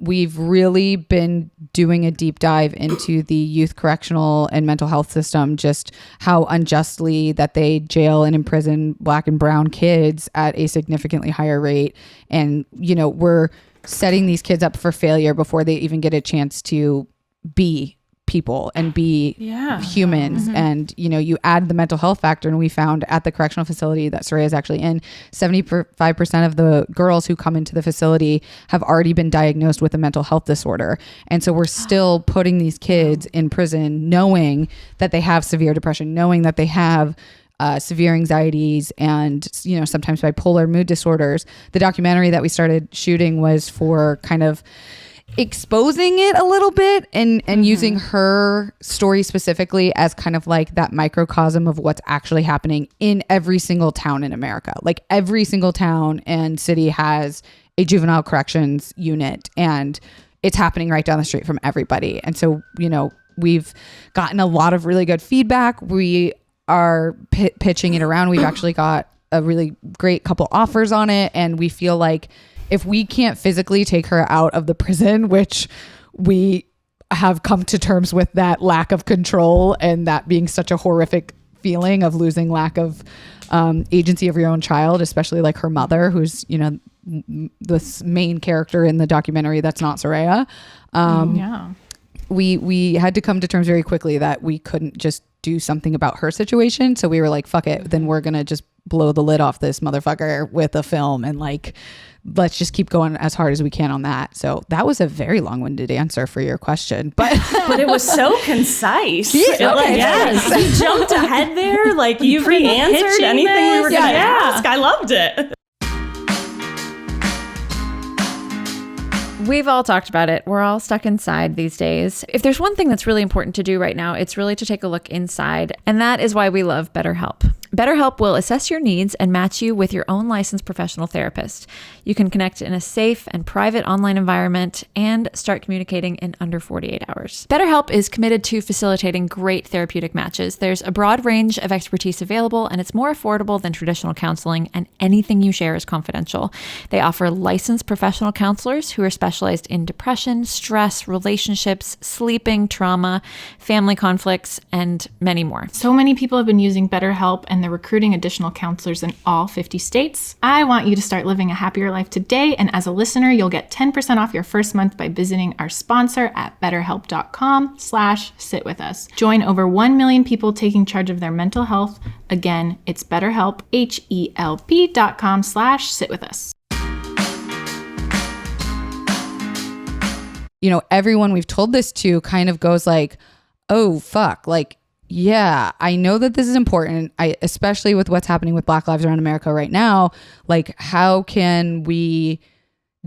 we've really been doing a deep dive into the youth correctional and mental health system, just how unjustly that they jail and imprison Black and brown kids at a significantly higher rate. And, you know, we're setting these kids up for failure before they even get a chance to be people and be humans. And, you know, you add the mental health factor, and we found at the correctional facility that Soraya is actually in, 75% of the girls who come into the facility have already been diagnosed with a mental health disorder. And so we're still putting these kids in prison knowing that they have severe depression, knowing that they have severe anxieties and, you know, sometimes bipolar mood disorders. The documentary that we started shooting was for kind of exposing it a little bit and using her story specifically as kind of like that microcosm of what's actually happening in every single town in America. Like every single town and city has a juvenile corrections unit, and it's happening right down the street from everybody. And so, you know, we've gotten a lot of really good feedback. We are pitching it around. We've actually got a really great couple offers on it, and we feel like if we can't physically take her out of the prison, which we have come to terms with that lack of control and that being such a horrific feeling of losing lack of agency of your own child, especially like her mother, who's, you know, the main character in the documentary that's not Soraya. We had to come to terms very quickly that we couldn't just do something about her situation. So we were like, fuck it. Then we're going to just blow the lid off this motherfucker with a film, and like, let's just keep going as hard as we can on that. So that was a very long-winded answer for your question, but it was so concise. Yes. You jumped ahead there. Like you pre-answered anything we were going to ask. I loved it. We've all talked about it. We're all stuck inside these days. If there's one thing that's really important to do right now, it's really to take a look inside. And that is why we love BetterHelp. BetterHelp will assess your needs and match you with your own licensed professional therapist. You can connect in a safe and private online environment and start communicating in under 48 hours. BetterHelp is committed to facilitating great therapeutic matches. There's a broad range of expertise available, and it's more affordable than traditional counseling, and anything you share is confidential. They offer licensed professional counselors who are specialized in depression, stress, relationships, sleeping, trauma, family conflicts, and many more. So many people have been using BetterHelp, and they're recruiting additional counselors in all 50 states. I want you to start living a happier life today, and as a listener, you'll get 10% off your first month by visiting our sponsor at betterhelp.com/sitwithus. Join over 1 million people taking charge of their mental health. Again, it's BetterHelp, HELP.com/sitwithus. You know, everyone we've told this to kind of goes like, oh, fuck, like, yeah, I know that this is important. Especially with what's happening with Black lives around America right now. Like, how can we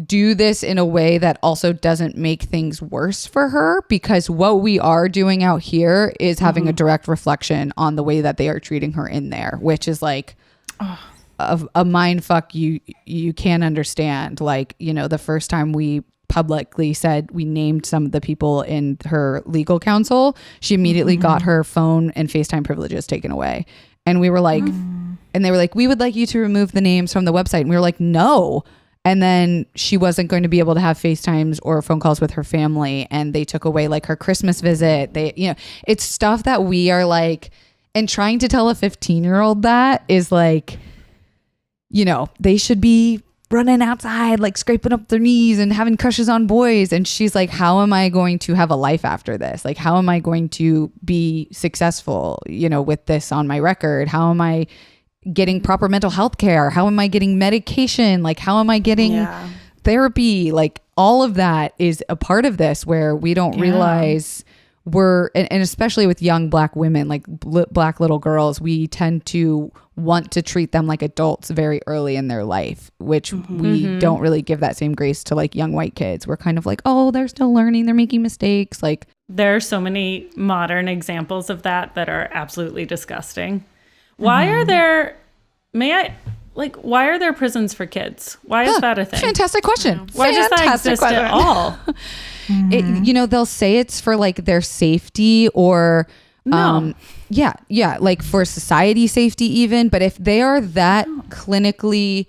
do this in a way that also doesn't make things worse for her? Because what we are doing out here is having a direct reflection on the way that they are treating her in there, which is like a mind fuck you can't understand. Like, you know, the first time we publicly said we named some of the people in her legal counsel, she immediately got her phone and FaceTime privileges taken away. And we were like, and they were like, we would like you to remove the names from the website. And we were like, no. And then she wasn't going to be able to have FaceTimes or phone calls with her family. And they took away like her Christmas visit. They, you know, it's stuff that we are like, and trying to tell a 15-year-old that is like, you know, they should be running outside, like scraping up their knees and having crushes on boys. And she's like, how am I going to have a life after this? Like, how am I going to be successful, you know, with this on my record? How am I getting proper mental health care? How am I getting medication? Like, how am I getting therapy? Like, all of that is a part of this where we don't realize and especially with young Black women, like Black little girls, we tend to want to treat them like adults very early in their life, which we don't really give that same grace to like young white kids. We're kind of like, oh, they're still learning, they're making mistakes. Like, there are so many modern examples of that are absolutely disgusting. Why are there, why are there prisons for kids? Why is that a thing? Fantastic question. Why does that exist at all? It, you know, they'll say it's for like their safety or like for society safety even. But if they are that clinically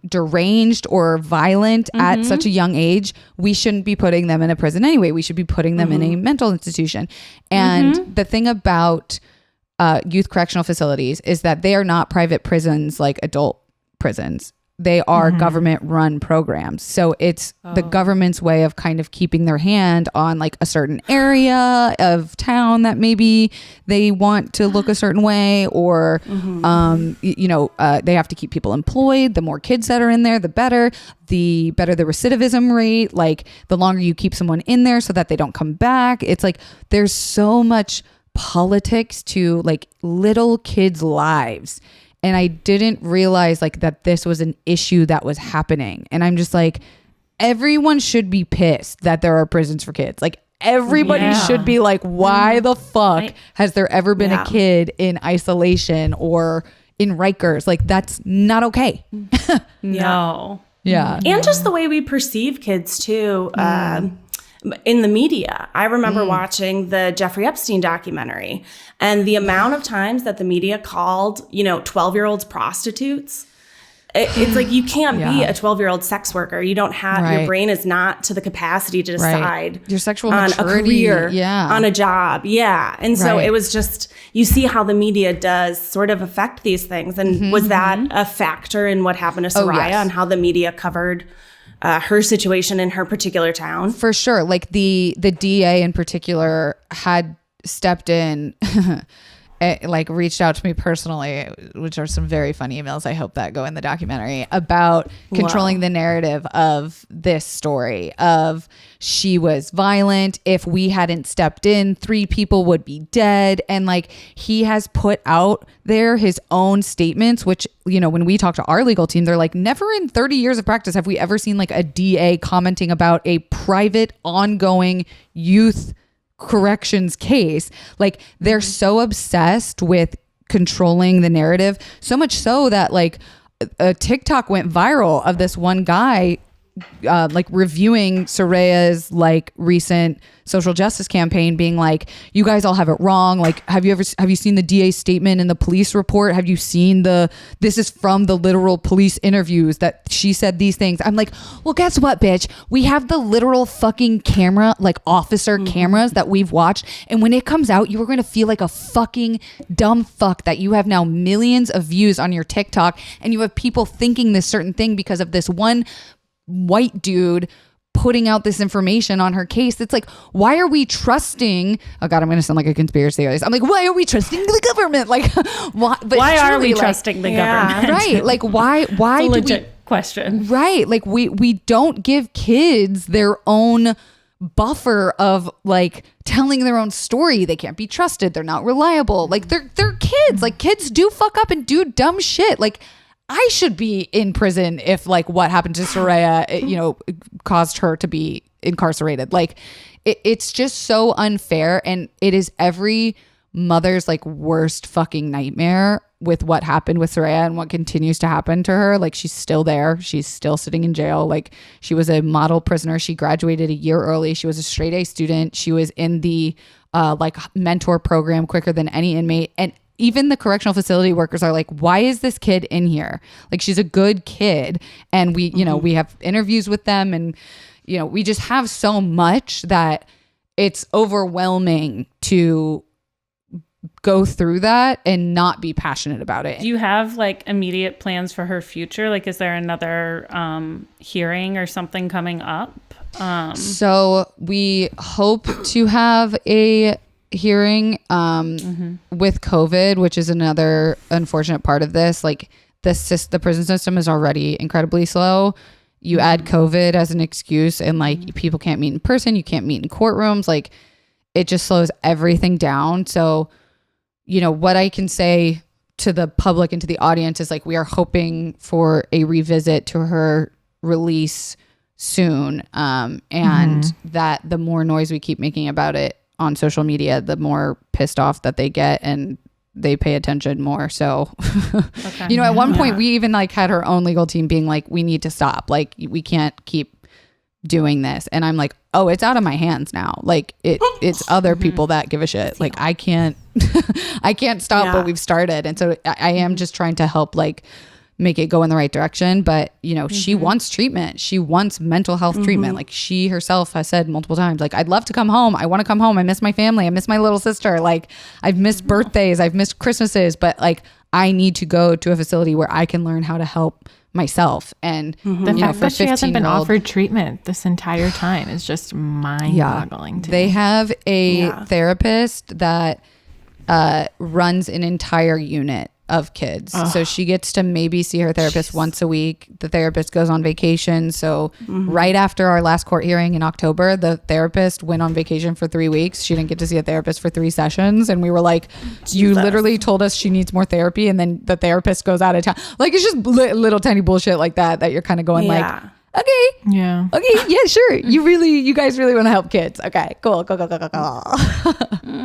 deranged or violent at such a young age, we shouldn't be putting them in a prison anyway. We should be putting them in a mental institution. And the thing about youth correctional facilities is that they are not private prisons like adult prisons. They are government run programs. So it's the government's way of kind of keeping their hand on like a certain area of town that maybe they want to look a certain way, or, they have to keep people employed. The more kids that are in there, the better the recidivism rate. Like, the longer you keep someone in there so that they don't come back. It's like, there's so much politics to like little kids' lives. And I didn't realize like that this was an issue that was happening. And I'm just like, everyone should be pissed that there are prisons for kids. Like, everybody should be like, why the fuck has there ever been a kid in isolation or in Rikers? Like, that's not okay. No. Yeah. And just the way we perceive kids too. In the media. I remember watching the Jeffrey Epstein documentary, and the amount of times that the media called, 12-year-olds prostitutes. It's like, you can't be a 12-year-old sex worker. You don't have, your brain is not to the capacity to decide your sexual on maturity, a career, on a job. Yeah. And so it was just, you see how the media does sort of affect these things. And was that a factor in what happened to Soraya and how the media covered her situation in her particular town? For sure. Like the DA in particular had stepped in, like reached out to me personally, which are some very funny emails. I hope that go in the documentary, about controlling the narrative of this story of she was violent. If we hadn't stepped in, 3 people would be dead. And like, he has put out there his own statements, which, when we talk to our legal team, they're like, never in 30 years of practice have we ever seen like a DA commenting about a private ongoing youth corrections case. Like, they're so obsessed with controlling the narrative, so much so that like a TikTok went viral of this one guy like reviewing Soraya's like recent social justice campaign, being like, you guys all have it wrong. Like, have you seen the DA's statement in the police report? Have you seen this is from the literal police interviews that she said these things. I'm like, well, guess what, bitch? We have the literal fucking camera, like officer cameras that we've watched. And when it comes out, you are going to feel like a fucking dumb fuck that you have now millions of views on your TikTok and you have people thinking this certain thing because of this one white dude putting out this information on her case. It's like, why are we trusting? Oh God, I'm going to sound like a conspiracy theorist. I'm like, why are we trusting the government? Like, why are we trusting the government? Right. Like, why it's a do legit question. Right. Like we don't give kids their own buffer of like telling their own story. They can't be trusted. They're not reliable. Like they're kids. Like kids do fuck up and do dumb shit. Like, I should be in prison if like what happened to Soraya, caused her to be incarcerated. Like it's just so unfair. And it is every mother's like worst fucking nightmare with what happened with Soraya and what continues to happen to her. Like she's still there. She's still sitting in jail. Like she was a model prisoner. She graduated a year early. She was a straight A student. She was in the like mentor program quicker than any inmate. And even the correctional facility workers are like, why is this kid in here? Like, she's a good kid. And we, we have interviews with them and, we just have so much that it's overwhelming to go through that and not be passionate about it. Do you have like immediate plans for her future? Like, is there another hearing or something coming up? So we hope to have a hearing with COVID, which is another unfortunate part of this. Like the prison system is already incredibly slow. You add COVID as an excuse and like people can't meet in person, you can't meet in courtrooms, like it just slows everything down. So what I can say to the public and to the audience is like, we are hoping for a revisit to her release soon, and that the more noise we keep making about it on social media, the more pissed off that they get and they pay attention more. So, okay. At one point we even like had our own legal team being like, we need to stop. Like we can't keep doing this. And I'm like, oh, it's out of my hands now. Like it's other people that give a shit. Like I can't stop what we've started. And so I am just trying to help like make it go in the right direction. But she wants treatment. She wants mental health treatment. Like she herself has said multiple times, like, I'd love to come home. I want to come home. I miss my family. I miss my little sister. Like I've missed birthdays. I've missed Christmases, but like I need to go to a facility where I can learn how to help myself. And the fact that she hasn't been offered treatment this entire time is just mind-boggling to me. They have a therapist that runs an entire unit of kids. So she gets to maybe see her therapist once a week. The therapist goes on vacation. So right after our last court hearing in October, the therapist went on vacation for 3 weeks. She didn't get to see a therapist for 3 sessions. And we were like, you literally told us she needs more therapy. And then the therapist goes out of town. Like, it's just little tiny bullshit like that you're kind of going like, okay. Yeah. Okay. Yeah, sure. You guys really want to help kids. Okay, cool. Go.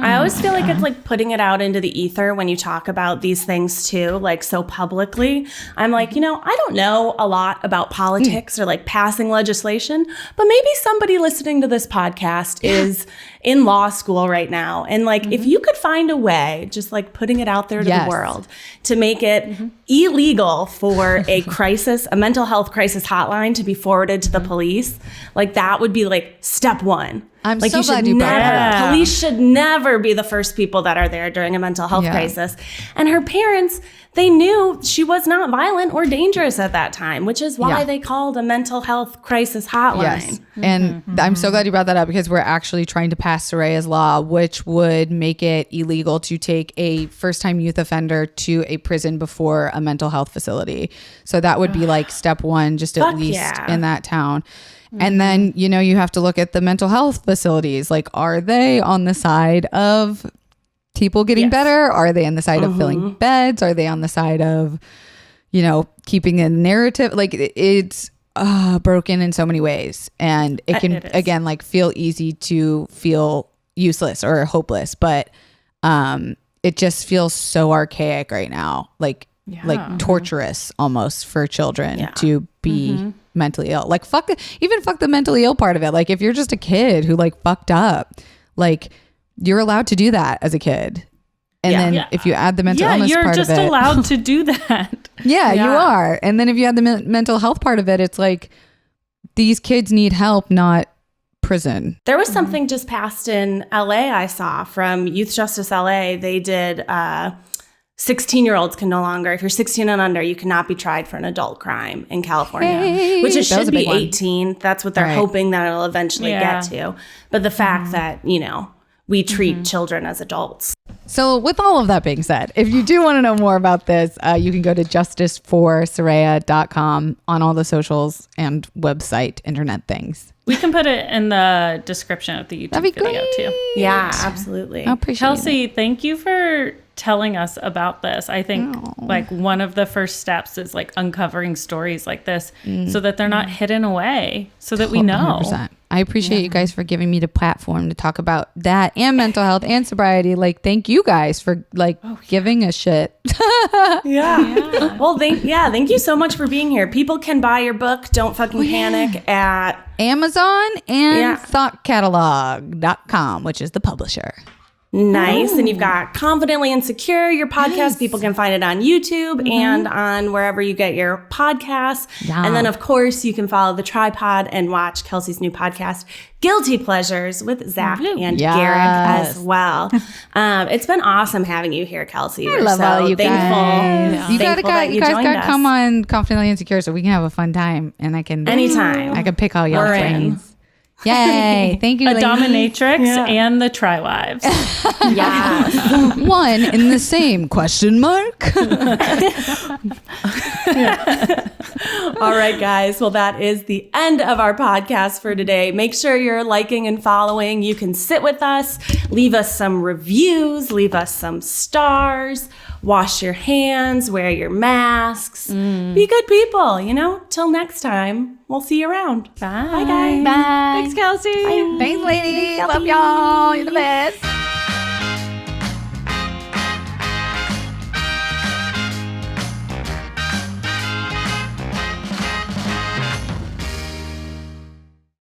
I always feel like it's like putting it out into the ether when you talk about these things too, like so publicly. I'm like, I don't know a lot about politics or like passing legislation, but maybe somebody listening to this podcast is in law school right now. And like, if you could find a way, just like putting it out there to the world to make it illegal for a mental health crisis hotline to be forwarded to the police, like that would be like step one. I'm like, so glad you brought that up. Police should never be the first people that are there during a mental health crisis. And her parents, they knew she was not violent or dangerous at that time, which is why they called a mental health crisis hotline. Yes. And I'm so glad you brought that up, because we're actually trying to pass Soraya's law, which would make it illegal to take a first-time youth offender to a prison before a mental health facility. So that would be like step one, just at least in that town. And then, you have to look at the mental health facilities. Like, are they on the side of people getting better? Are they on the side of filling beds? Are they on the side of, keeping a narrative? Like, it's broken in so many ways. And it can, again, like feel easy to feel useless or hopeless. But it just feels so archaic right now. Like torturous almost for children to be mentally ill. Like fuck the mentally ill part of it. Like if you're just a kid who like fucked up, like you're allowed to do that as a kid. And then if you add the mental illness part of it. You're just allowed to do that. You are. And then if you add the mental health part of it, it's like these kids need help, not prison. There was something just passed in LA I saw from Youth Justice LA. They did 16-year-olds can no longer, if you're 16 and under, you cannot be tried for an adult crime in California, which it should be 18. That's what they're hoping that it'll eventually get to. But the fact that, you know, we treat children as adults. So with all of that being said, if you do want to know more about this, you can go to justiceforsaraya.com on all the socials and website, internet things. We can put it in the description of the YouTube video too. Yeah, absolutely. I appreciate Kelsey, it. thank you for telling us about this. I think like one of the first steps is like uncovering stories like this so that they're not hidden away, so that we know. 100%. I appreciate you guys for giving me the platform to talk about that and mental health and sobriety. Like, thank you guys for like giving a shit. Well, thank you so much for being here. People can buy your book, Don't Fucking Panic, at Amazon and thoughtcatalog.com, which is the publisher. Nice. And you've got Confidently Insecure, your podcast. People can find it on YouTube and on wherever you get your podcasts. Yeah. And then, of course, you can follow The Tripod and watch Kelsey's new podcast, Guilty Pleasures, with Zach and Garrick as well. It's been awesome having you here, Kelsey. I love all you guys. You guys got to come on Confidently Insecure so we can have a fun time. And I can anytime. I can pick all y'all brains. Yay. Thank you, A ladies. dominatrix and the tri-wives. Yes. One in the same question mark. All right, guys. Well, that is the end of our podcast for today. Make sure you're liking and following. You can sit with us, leave us some reviews, leave us some stars, wash your hands, wear your masks, be good people, you know? Till next time. We'll see you around. Bye. Bye, guys. Bye. Thanks, Kelsey. Bye. Thanks, ladies. Love y'all. You're the best.